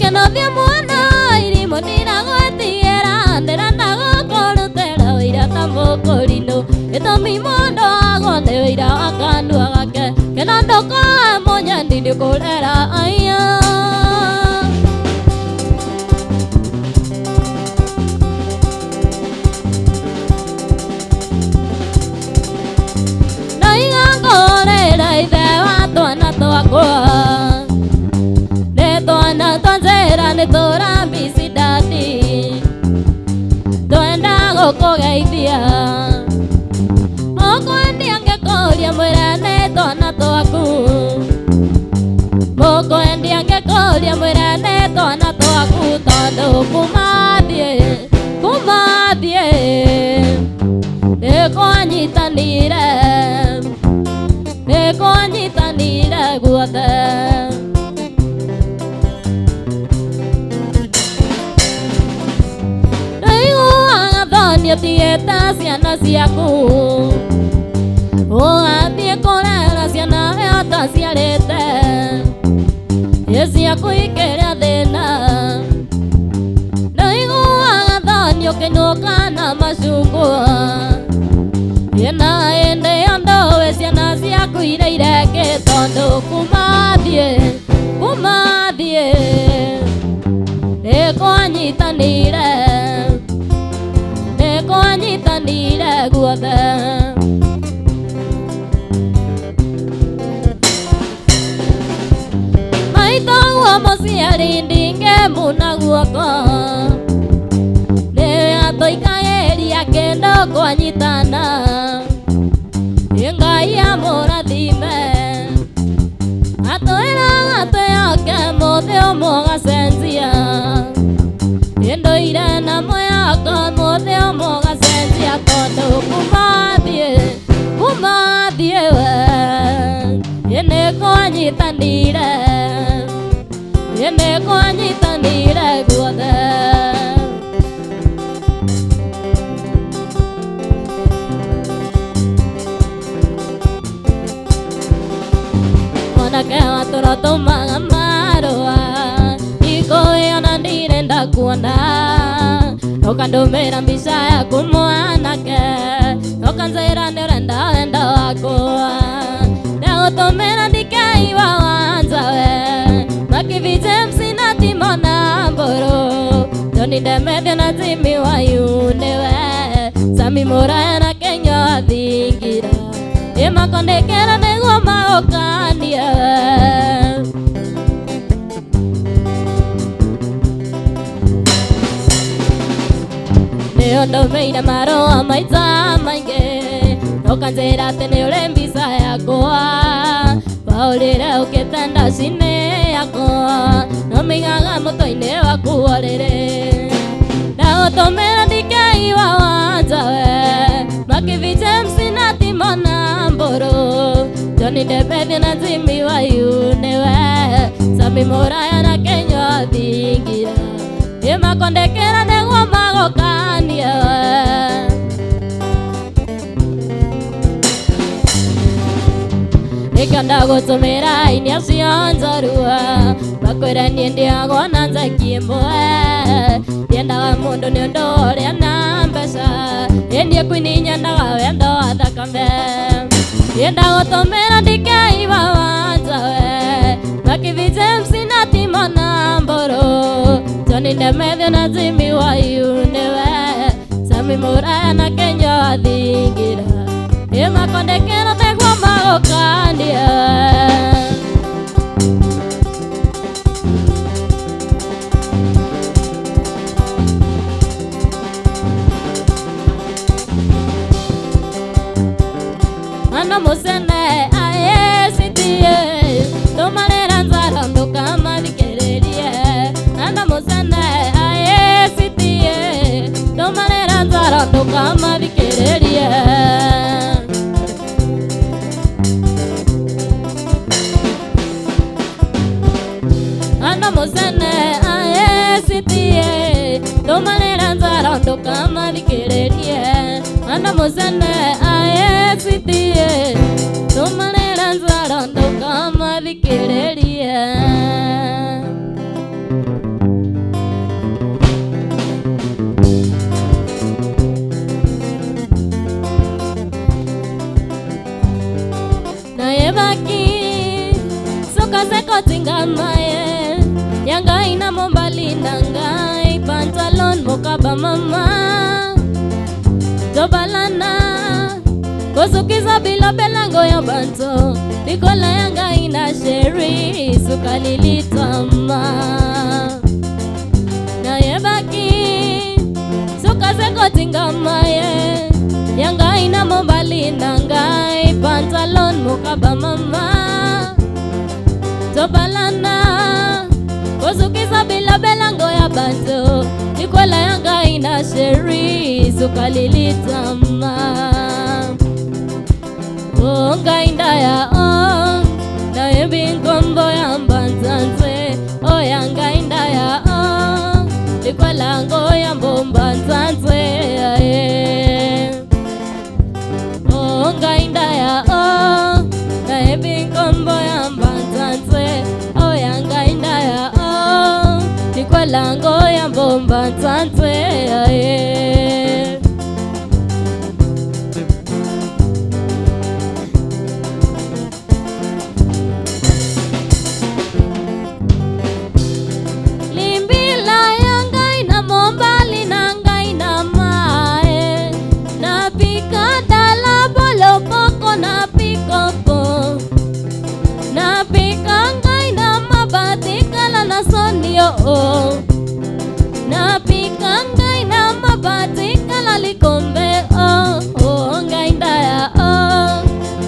Kĩnomia mwana irimo ndiragwetigĩra ndĩrenda gũkũrutĩra wĩira ta mũkũrinũ gĩtũmi mũndũ agwo nĩ wĩira wa kanua gake kĩna ndũkae mũnyendi nĩ kũrera aya ndaiga ngũrĩra ithe wa twana twakwa nĩ tũrambici ndati twenda gũkũgeithia mũkwendia ngĩkũria mwĩre nĩ twana twaku mũkwendia ngĩkũria mwĩre nĩ twana twaku tondũ kumathiĩ nĩkwanyitanire guothe nĩũtigĩte ciana ciaku ũgathiĩ kũrera ciana ĩyo ũtaciarĩte ciaku ikĩrĩa thĩna nĩũiguaga thoni ũkĩinũka na macungwa na hĩndĩ ĩyo ndũĩ ciana ciaku irĩa ireke tondũ kumathiĩ nĩkwanyitanĩire guothe maitagwo mũciari ndingĩmuna guoko nĩatũikagĩria kĩndũ kwanyitana Ngai amũrathime atwĩraga twĩhoke mũthĩ ũmwe ũgacenjia ndũire na mwĩhoko mũthĩ ũmwe ũgacenjia tondũ kumathiĩ we nĩkwanyitanĩire guothe mwanake watũratũmaga marũa ikũĩona ndirenda kuona ũkandũmĩra mbica yaku mwanake ũkanjĩra nĩũrenda wendo wakwa ndagũtũmĩra ndikeiwa wanja we Makivi James na Timona Mburu Tony Demethio na Jimmy Wayune we Sami Muraya na Kenya wathingira Imakondekera nĩguo magũkania nĩũndũmĩire marũa maita maingĩ ũkanjĩra atĩ nĩũrĩ mbica yakwa waũrĩre ũkĩte ndaci-inĩ yakwa nomĩigaga mũtwe-inĩ waku warĩrĩ ndagũtũmĩra ndikeiwa wanja we Makivi James na Timona Mburu Tony Demethio na Jimmy Wayune we Sami Muraya na Kenya wathingira imakondekera nĩguo magũkania we Nikanda gũtũmĩra inia cio njorua makwĩre niĩ ndiagwo na njeki ĩmwe ndiendaga mũndũ nĩ ũndũ ũrĩa na mbeca ĩniĩ kwini nyendaga wendo wa thakame ndienda gũtũmĩra ndikeiwa wanja we Makivi James na Timona Mburu Tony Demethio na Jimmy Wayune we Sami Muraya na Kenya wathingira imakondekera nĩguo magũkania Ana mũcene aĩcitie tũmarĩra nzara ndũkamathikĩrĩrie Ana mũcene aĩcitie tũmarĩra nzara ndũkamathikĩrĩrie Ana mũcene aĩcitie tũmarĩra nzara ndũkamathikĩrĩrie Ana mũcene aĩcitie tũmarĩra nzara ndũkamathikĩrĩrie naye baki sokasekotingamaye Nyangai na mombali nangai pantalon mokaba mama Tobalana Kosukiza bila belango ya banto Nikola yangai na sheri sukalilitama Naye baki Sokasekotingamaye Nyangai na mombali nangai pantalon mokaba mama Tobalana Kosukiza bila belango ya banto Nikola yangai na sheri sukalilitama Ngainda ya na ebinkombo ya mbanzanze Oya ngainda ya Nikola ngo ya mbombanzanze ikolango ya bomba nsanze limbila ya ngai na mombali na ngai na mae na pika dala bolo poko na pikopo na pika ngai na mabati kala na sondio na pika ngai na mabati kala likombe ngai ndaya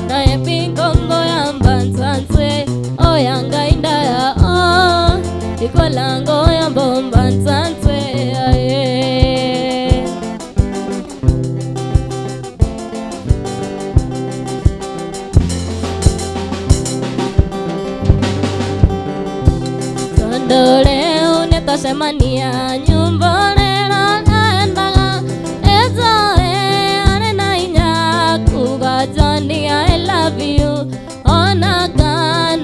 na epikongo ya mbanzanze ya ngai ndaya ikolango ya bomba nsanze Tondole unetosemania nyumbone naendaga ezoe arena inya kuga jondia I love you onaga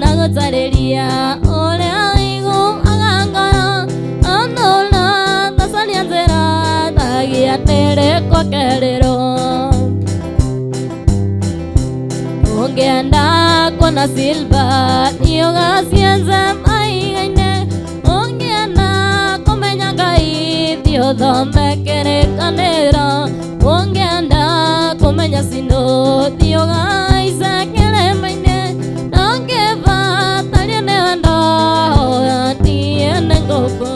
nagutariria orea igu agangara anola tasania nzera tagia tere kwa kerero ungeenda kuona Silva yoga sienza maigaine ungeenda kumenya ngai thiothe kerekanira ungeenda kumenya sino yoga isakele maine nongeva taria nendo tiene ngoko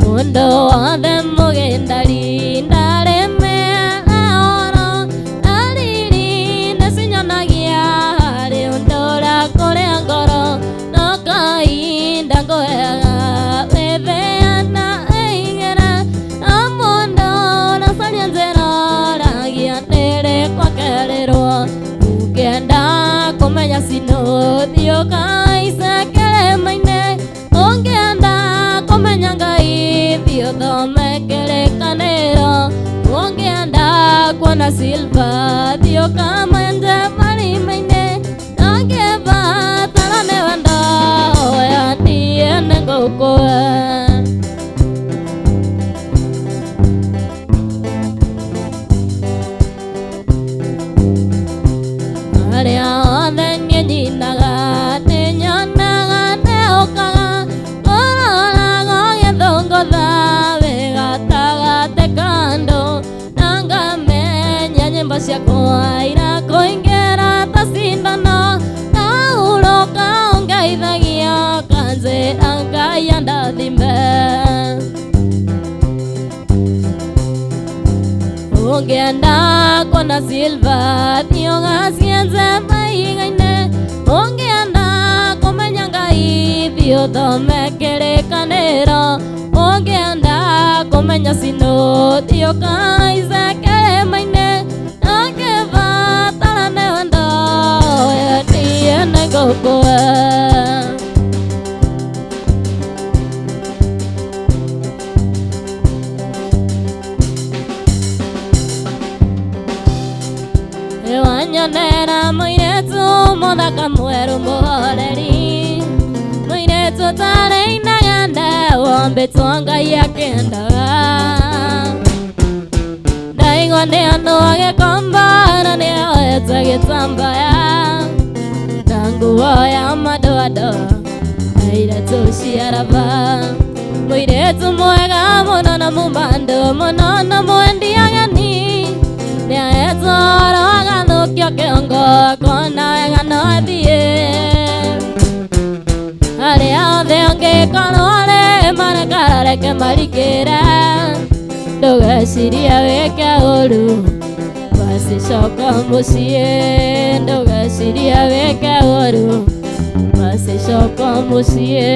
mundo wothe mugendari ndareme oro ariri nesinyonagia hari undora kuria ngoro no kainda ngoega wetheana eigera amundo nacaria nzera ragia tere kwa kererwo ungenda kumenya sino thioka isakele maine ungeenda kumenya ngai thiothe kerekaniro ungeenda kuona Silva thioka manje marimaine nongeva tarane wendo ya tiene ngukua aria othe nyinaga ninyonaga neokaga kororago githungutha wigatagate kando nangamenya nyimbo ciakwa irakuingira ta cindano nauroka ungeithagia kanjira ngai andathime ungeenda kuona Silva thioga cienze maigaine ungeenda kumenya ngai thiothe kerekaniro ungeenda kumenya sino thioka isakele maine nongeva tarane wendo tiene ngukua wanyonera muiretu muthaka mweru muhoreri muiretu tareinaga nde wombitwo ngai akendaga ndaigua nĩ andũ agĩkomba na nĩoete gĩtambaya na nguo ya madoadoa airetu ciaraba muiretu mwega mũno na mũmbandu mũno na mwendi ageni nĩaetwara agathũkio kĩongo kona wega no athiĩ arĩa othe ũngĩkorwo rĩ marekarareke marikĩre ndũgecirie wĩke ũru basi coka mũciĩ ndũgecirie wĩke ũru basi coka mũciĩ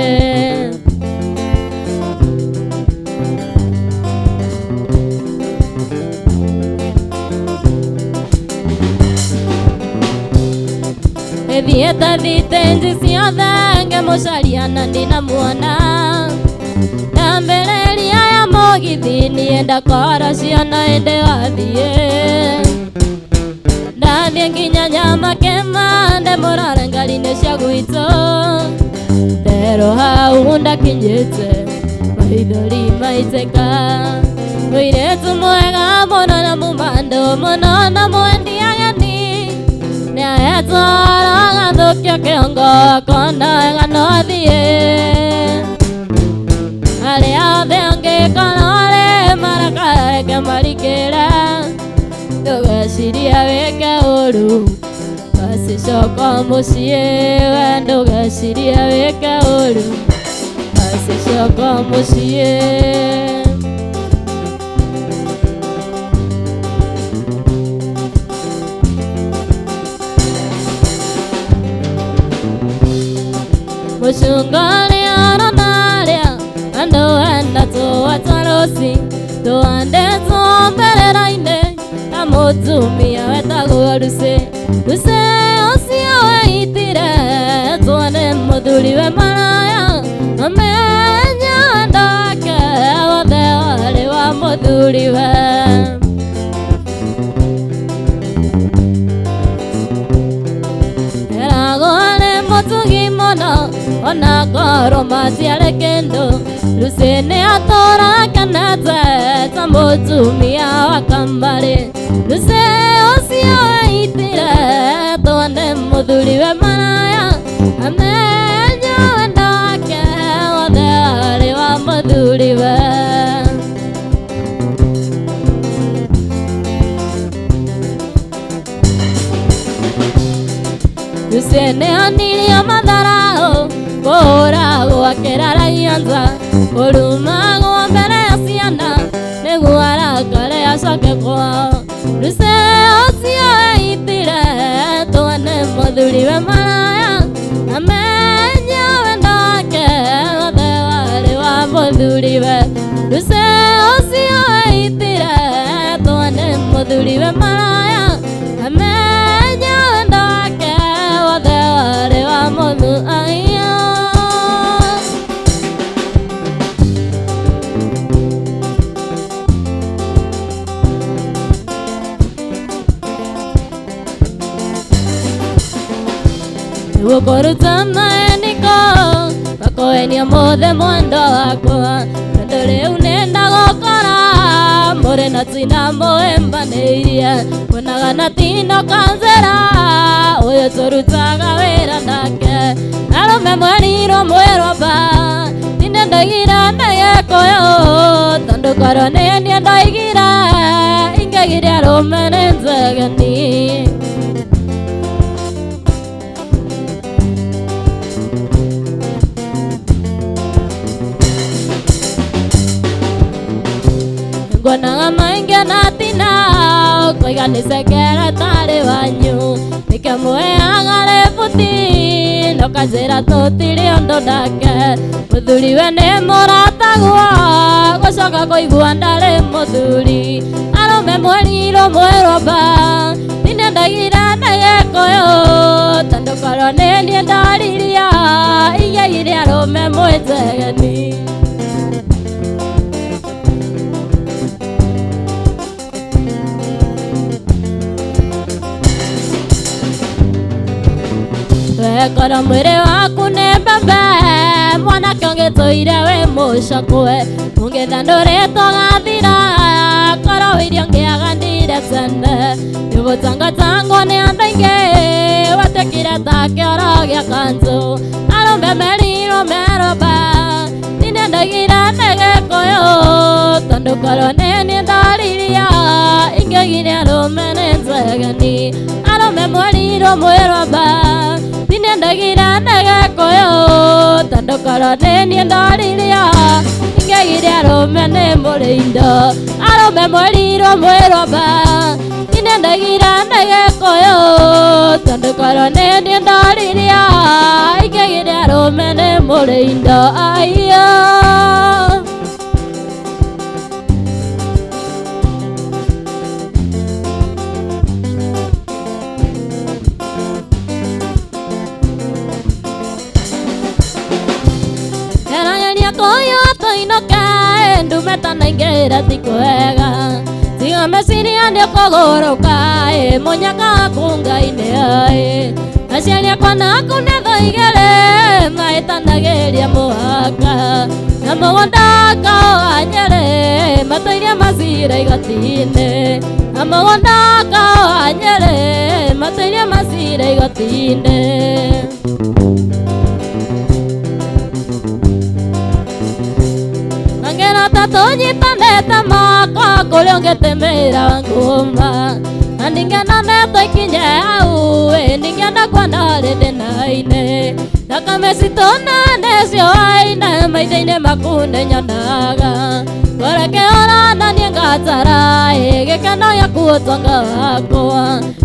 thiĩte thitenji ciothe ngĩmũcaria na ndinamuona na mbĩrĩria ya mũgithi niĩ ndakora ciana ĩndĩ wathiĩ Ndĩrathiĩ nginya Nyamakema ndemũrore ngari-inĩ cia gwitũ nderwo hau ndakinyĩte maithori maitĩka mũirĩtu mwega mũno na mũmandũ mũno na mwendi ageni nĩahetwo agathũkia kĩongo akona wega no athiĩ arĩa othe angĩkorwo arĩ marakareke marikĩre ndũgecirie wĩke ũru basi coka mũciĩ we ndũgecirie wĩke ũru basi coka mũciĩ Mũcũngani aronarĩa andũ enda tũwatarosi tũandĩtwo mbere-inĩ na mũtumia wetagwo Lucy Lucy ũcio weitire tuone mũthuriwe maraya amenya wendake wothe warĩ wa mũthuriwe eragwo nĩ mũtugi mũno ona ngoro matiarĩ kĩndũ Lucy nĩatũrakenete ta mũtumia wa kambarĩ Lucy ũcio weitire tuone mũthuriwe maraya amenya wendake wothe warĩ wa mũthuriwe Lucy nĩonirie matharau kũũragwo akĩraragia nja kũrumagwo mbere ya ciana nĩguo arakare acoke kwao Lucy ũcio weitire tuone mũthuriwe maraya amenya wendake wothe warĩ wa mũthuriwe Lucy ũcio weitire tuone mũthuriwe maraya amenya wendake wothe warĩ wa mũthuriwe gũkũrutana eniko gakoenia mothe mwendo wakwa tondũ rĩu nĩnda gũkora mũrĩ na tina mũhĩmbanĩirie kuonaga na tino kanzera ũyũ tũrutaga wĩra nake arũme mwerirwo mwĩromba tinendagira ndagĩkũyũ tondũ korwo nĩniĩ ndaigira ingĩgire arũme nĩ njegeni Ngonaga maingi na tina koiga nĩcekere tarĩ wanyu nĩkĩmũheaga rĩbuti nokanjĩra tũtirĩ ũndũ nake mũthuriwe nĩ mũrataguo gũcoka kũigua ndarĩ mũthuri arũme mwerirwo mwĩromba tinendagira ndagĩkũyũ tondũ korwo nĩniĩ ndariria ingĩgire arũme mwĩnjegeni wekora mwĩrĩ waku nĩ mbembe mwanake ũngĩtũire wĩ mũcakwe ũngĩthandũrĩtwo gathira korwo irio ngĩaganire tene nĩgũtangatangwo nĩ andũ aingĩ watekire ta kĩoro gĩa kanjũ arũme merirwo meromba tinendagira ndagĩkũyũ tondũ korwo nĩniĩ ndariria ingĩgire arũme nĩ njegeni arũme mwerirwo mwĩromba tinendagira ndagĩkũyũ tondũ korwo nĩniĩ ndariria ingĩgire arũme nĩ mũrĩ indo arũme mwerirwo mwĩromba tinendagira ndagĩkũyũ tondũ korwo nĩniĩ ndariria ingĩgire arũme nĩ mũrĩ indo aiyo ndume tanaingĩra ti kwega tiga na meciria nĩ kũgũrũka mũnyaka kunga-inĩ aciari akwa naku nĩ thaa igĩrĩ mahĩtanagĩria mũhaka na mũgũnda wa Nyerĩ matũire macira igoti-inĩ na mũgũnda wa Nyerĩ matũire macira igoti-inĩ angĩra ta tũnyitanĩte moko kũrĩa ũngĩtĩmĩra ngũma na ndingĩonanĩtwo ikinye hau ndingĩenda kuona rĩndĩ naine thakame citũ nĩcio waine maitho-inĩ maku nĩnyonaga kũreke ũronanie ngatara gĩkeno gĩaku ũtonga wakwa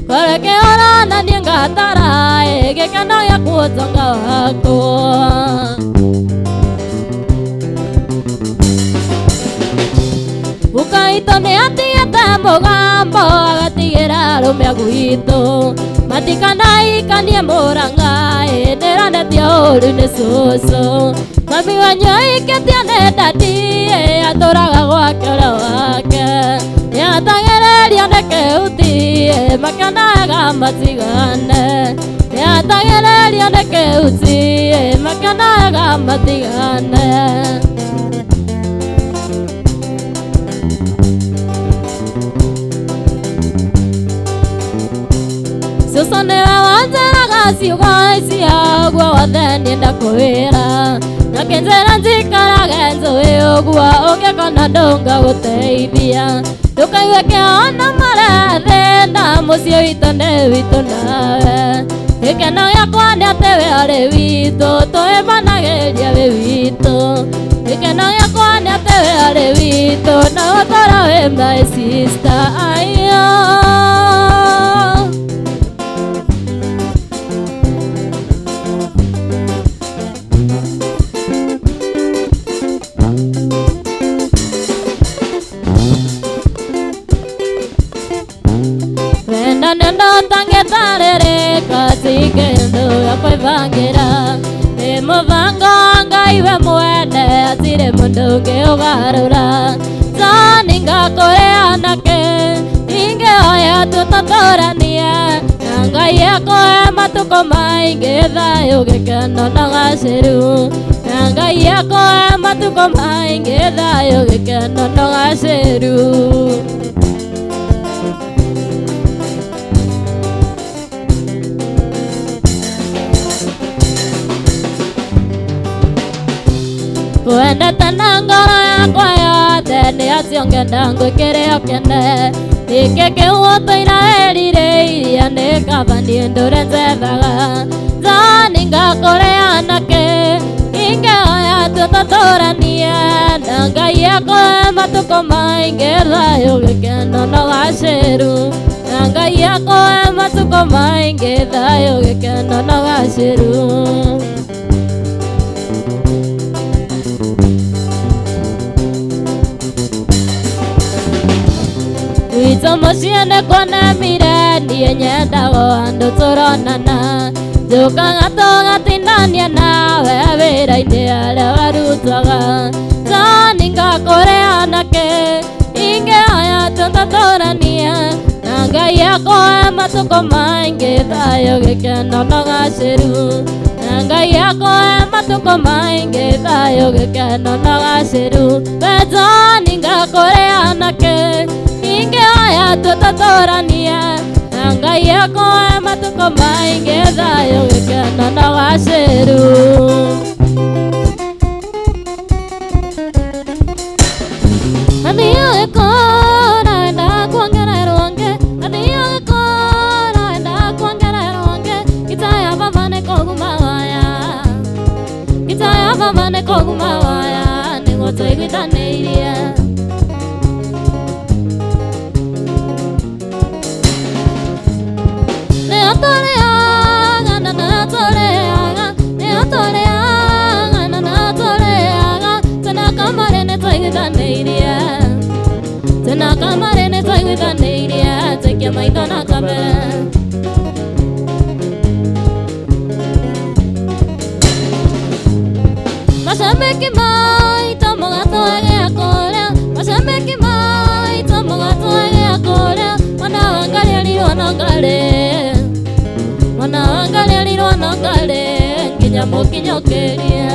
kũreke ũronanie ngatara gĩkeno gĩaku ũtonga wakwa Ukaito nĩ atigĩte mũgambo agatigĩra rũmĩa gwitũ matikanaikanie Mũrang'a ndĩranetio ũru nĩ cũcũ mami wanyu aikĩtio nĩ ndati atũraga gwake ũrĩa wake nĩatagĩrĩrio nĩ kĩhuti makĩonaga matigane nĩatagĩrĩrio nĩ kĩhuti makĩonaga matigane Cũcũ nĩwe wanjĩraga ciugo ciaguo wothe nĩenda kwĩra na kĩnjĩra njikarage njũĩ ũguo ũngĩkona ndũngagũteithia ndũkaigue kĩono marethĩna mũciĩ witũ nĩ witũ nawe gĩkeno gĩakwa nĩ atĩ we ũrĩ witũ twĩmanagĩria wĩ witũ gĩkeno gĩakwa nĩ atĩ we ũrĩ witũ na ũtũũro wĩ my sister aiyo Nendo tangetarĩrĩka tikĩndũ gĩa kwĩbangĩra nĩ mũbango wa Ngai we mwene hatirĩ mũndũ ũngĩũgarũra Zoninga kũrĩ anake ingĩhoya tũtatũranie na Ngai akũhe matukũ maingĩ thayũ gĩkeno na gacĩru na Ngai akũhe matukũ maingĩ thayũ gĩkeno na gacĩru Wendete na ngoro yakwa yothe nĩ acio ngenda ngwĩkĩre ũkene gĩkĩ kĩhuũtũira werirĩirie nĩ kaba niĩ ndũre njethaga Zoninga kũrĩ anake ingĩhoya tũtatũranie na Ngai akũhe matukũ maingĩ thayũ gĩkeno na gacĩru na Ngai akũhe matukũ maingĩ thayũ gĩkeno na gacĩru Witũ mũciĩ nĩ kuonemire niĩ nyendaga andũ tũronana njũkaga tũgatindania nawe wĩra-inĩ harĩa warutaga Zoninga kũrĩ anake ingĩhoya tũtatũranie na Ngai akũhe matukũ maingĩ thayũ gĩkeno na gacĩru na Ngai akũhe matukũ maingĩ thayũ gĩkeno na gacĩru we Zoninga kũrĩ anake ingĩhoya tũtatũranie na Ngai akũhe matukũ maingĩ thayũ gĩkeno na gacĩru Athiĩ ũgĩkũra wenda kuongererwo ngĩ Athiĩ ũgĩkũra wenda kuongererwo ngĩ Gita ya baba nĩ kũguma waya Gita ya baba nĩ kũguma waya nĩguo tũiguithanĩirie Tena kamare nĩ twaiguithanĩirie tũikie maitho na kamere Macambĩki maitũ mũgatũhe gĩa kũrĩa Macambĩki maitũ mũgatũhe gĩa alirwo na ngare mwana wa ngare alirwo na ngare nginya mukinyokeria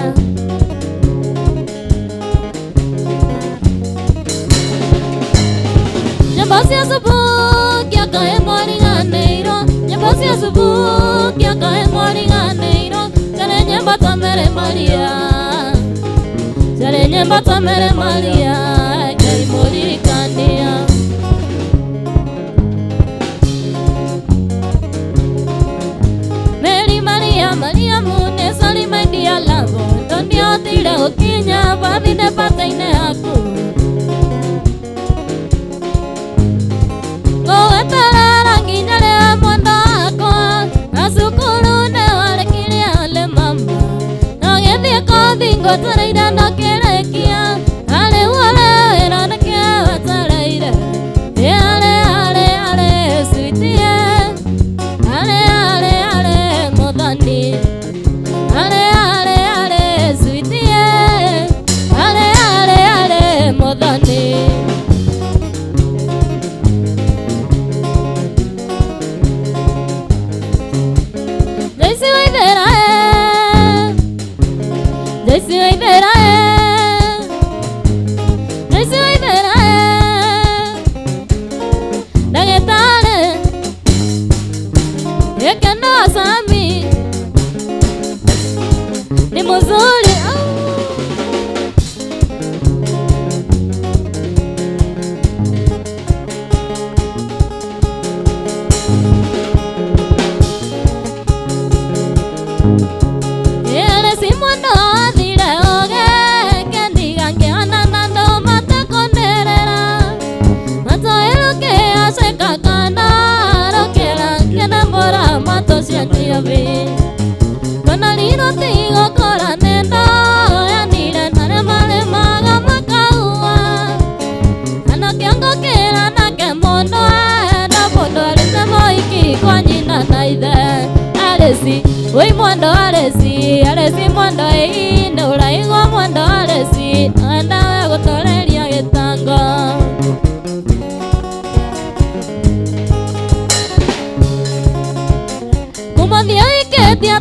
nyambo cia subukia kae mwariganĩirwo nyambo cia subukia kae mwariganĩirwo ciarĩ nyĩmbo ta mere Maria ciarĩ nyĩmbo ta mere Maria Ngai mũririkania Mary Maria Maria mune sorry my dear love ndio tira ukinya bathine bataine yaku goeterera nginya rĩrĩa mwenda wakwa acukuru nĩ warekirie ole mama na gĩthiĩ kothi ngwetereire ndakĩrĩkia arĩ wale wĩra nĩkĩo wetereire ale sweetie ale mũthoni ale sweetie ale mũthoni Sami ni mzuri si mwendo athire oge kendiga ngiona nando matakonerera matoeruke aceka kana rokera kena mbora matociantiavi kana lino tigo kora nendo yanire nare mare maga makaua ana kiongo kera nake mondo na bondo alise moiki kwa nyina na ithe alesi oi mwendo alesi mwendo inde uraigwa mwendo alesi anda gutoreria gitango kumathia iketia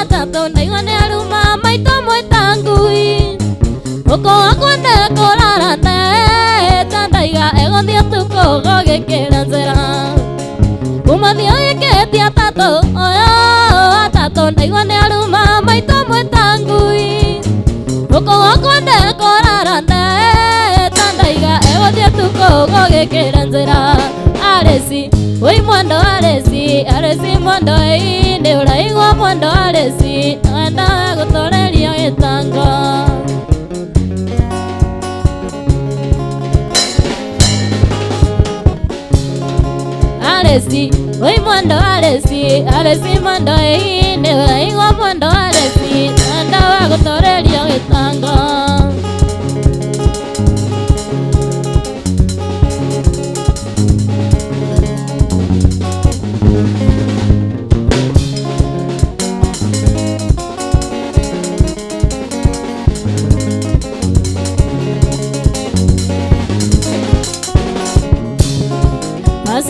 atatu ndaigua nĩ aruma maitũ mwĩtangui ũko wakwa ndekũrara ndeta ndaiga egũthiĩ ũtukũ gũgĩkĩra njĩra kumathia iketia atatu ndaigua nĩ aruma maitũ mwĩtangui ũko wakwa ndekũrara ndeta ndaiga egũthiĩ ũtukũ gũgĩkĩra njĩra alesi oi mwendo alesi mwendo inde uraigwa mwendo alesi anda gutoreria gitango alesi oi mwendo alesi mwendo inde uraigwa mwendo alesi anda gutoreria gitango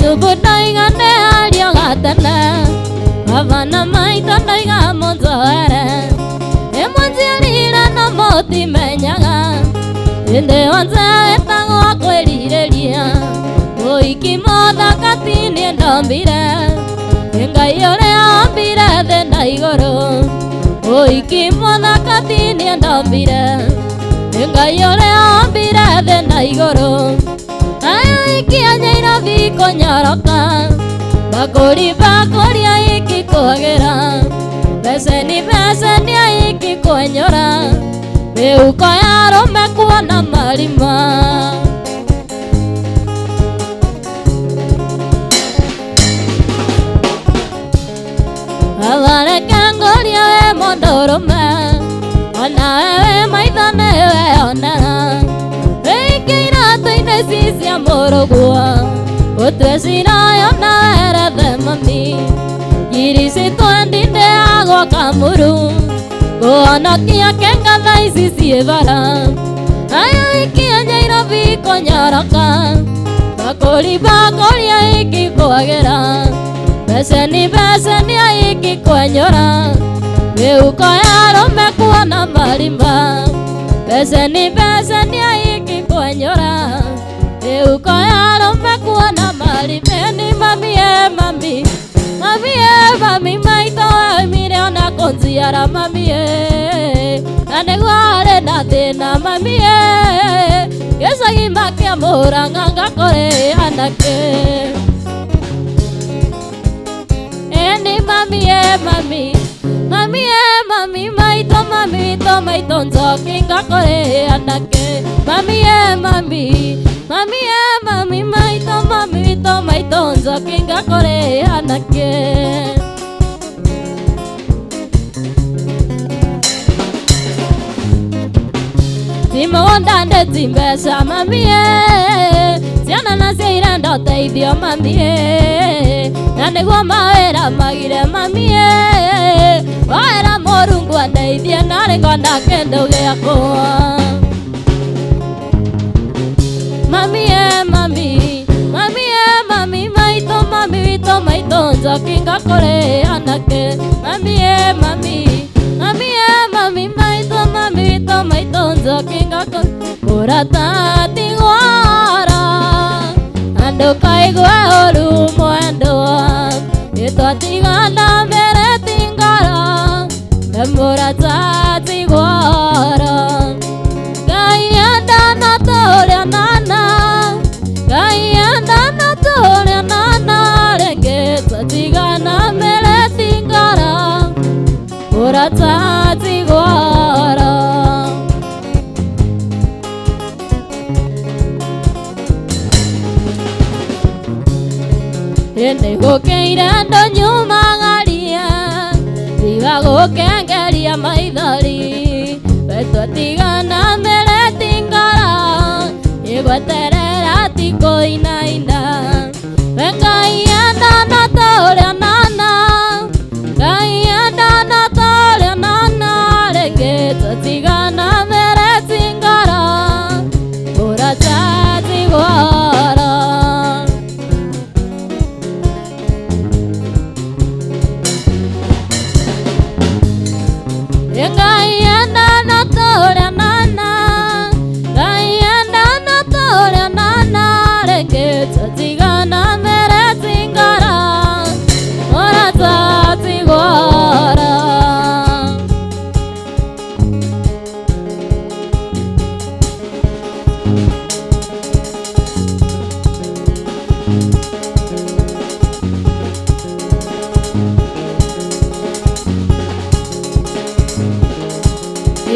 Subudaiga ne alio gatana avana maito ndaiga monzoere emonzialira na moti menyaga inde onza etagwo kwĩrirĩria ũiki mũthakati-inĩ ndombire Ngai ũrĩa ombire thĩ na igũrũ ũiki mũthakati-inĩ ndombire Ngai ũrĩa ombire thĩ na igũrũ Aikia Nairobi konyoroka bakuri aiki kwagĩra beseni aiki kwenyora mĩhuko ya arũme kuona marima avareke ngoria we mũndũrũme ona wewe maitho nĩweyonera iratũ-inĩ cia mũrũgua ũtwecirayo na werethe mami ngiri twendi ndĩagwo kamuru kuonokia kengatha ici ciĩ bara aya ikia Nairobi konyoroka Makoliba kolia iki kwagera Beseni iki kwanyora Weuko ya rome kuona marimba Beseni iki kwanyora Weuko ya rome kuona marimba Ni mami mami Mami mami maito mire ona konziara mami Anegware na thina mami Gesagi makia muranga ngakore anake Eni mami mami Mami mami maito nzoki ngakore anake Mami mami Mami maito nzoki ngakore anake Timonda ndeti mbesa mamie Siana na seira ndoteithio mamie Na niguo mawira magire mamie Waira Murungu andeithie na ringonda kendo giakwa Mamie mami Mami maito nzoki ngakore anake Mamie mami maito nzoki ngakore Kurata tigwara Ando kaigwe oru mwendo Ito tiganda mere tingara Murata tigwara Gaianda na toria nana Gaianda na toria nana Rengeta tigana mere tingara Kurata tigwara Ende gokeire ando nyuma ngaria Iba gokengeria maithori Beto tigana mere tingara Igweterera tiko inaina Gaianda na toria nana Gaianda na toria nana Regeta tigana mere tingara Kurata tigwara Gaianda na toria nana Gaianda na toria nana Regeta tigana mere tingara Kurata tigwara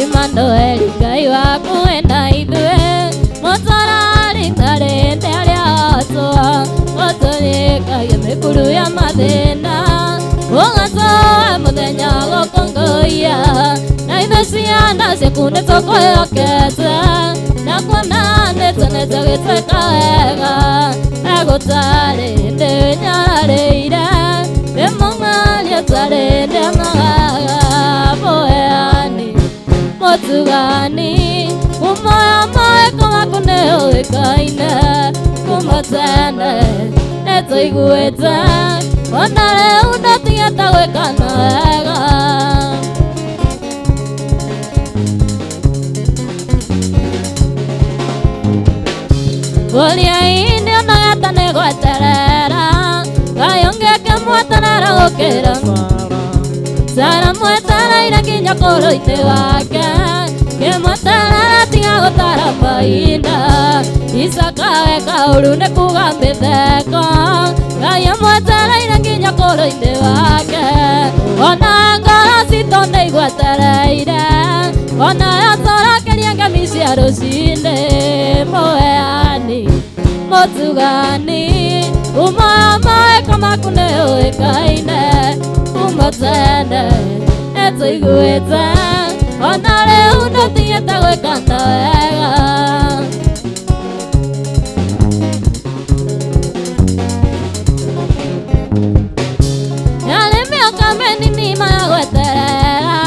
Imando Ngai waku enda ithue Motorari tarende aria atwa Otorekagia mikuru ya mathina Ugacoa muthenya gukongoia Na ithe ciana ciaku nitukwihokete Na kuona nitugitwika wega Egutari ndi nyararĩire Ndĩmũng'aria tari ndĩmagaga Boeani Motugani Umoya mawĩko maku nĩũĩkaine Kuma tene nĩtũiguĩte Ona rĩu ndũtigĩte gwĩkana wega Bũria-inĩ onagete nĩgweterera Ngai ũngĩkĩmweterera gũkĩra Sara mwetereire nginya kũrũ-inĩ wake Ngĩmweterera tiga gũtara mahinda Isaka weka ũru nĩ kuga mĩtheko Ngai amwetereire nginya kũrũ-inĩ wake Ona ngoro citũ nĩigwetereire Ona yatũrakĩria ngemi cia rũcinĩ Mũheani Mũtugani Umoya mawĩko maku nĩũĩkaine Kuma tene nĩtũiguĩte Ona rĩu ndũtigĩte gwĩkana wega Yarĩ mĩaka mĩnini magweterera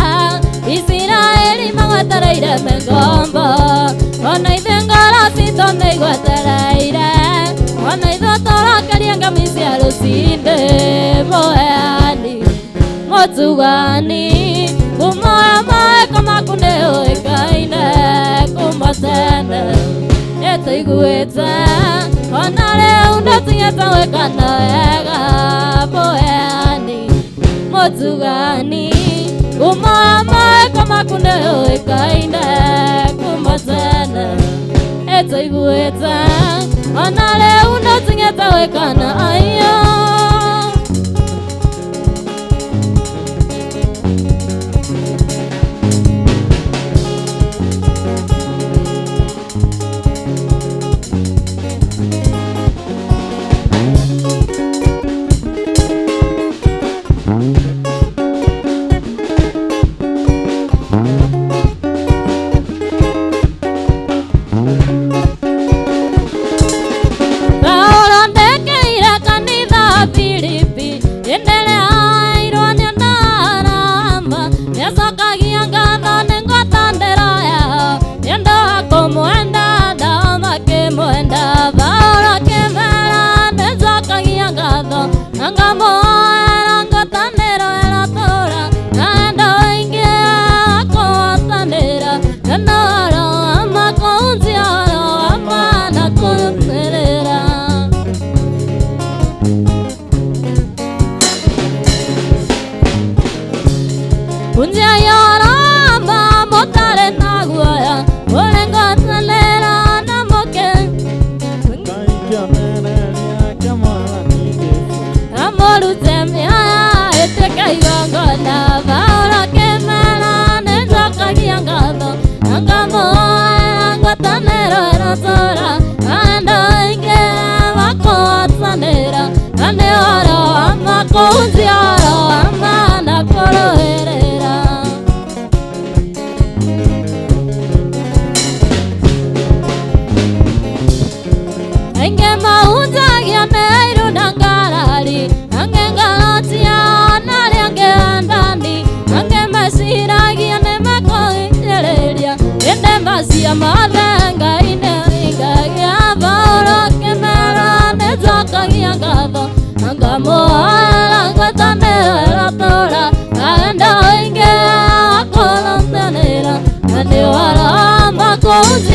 Isiraeli magwetereire mĩgombo Ona ithe ngoro citũ nĩigwetereire ona ithotora karianga misia rusinde boani motugani kumoya mae kama kunde oikaine kumatene etuiguite ona leo ndatinyete wekana wega boani motugani kumoya mae kama kunde oikaine kumatene etuiguite ona leo ndatinyete wekana ayo. Go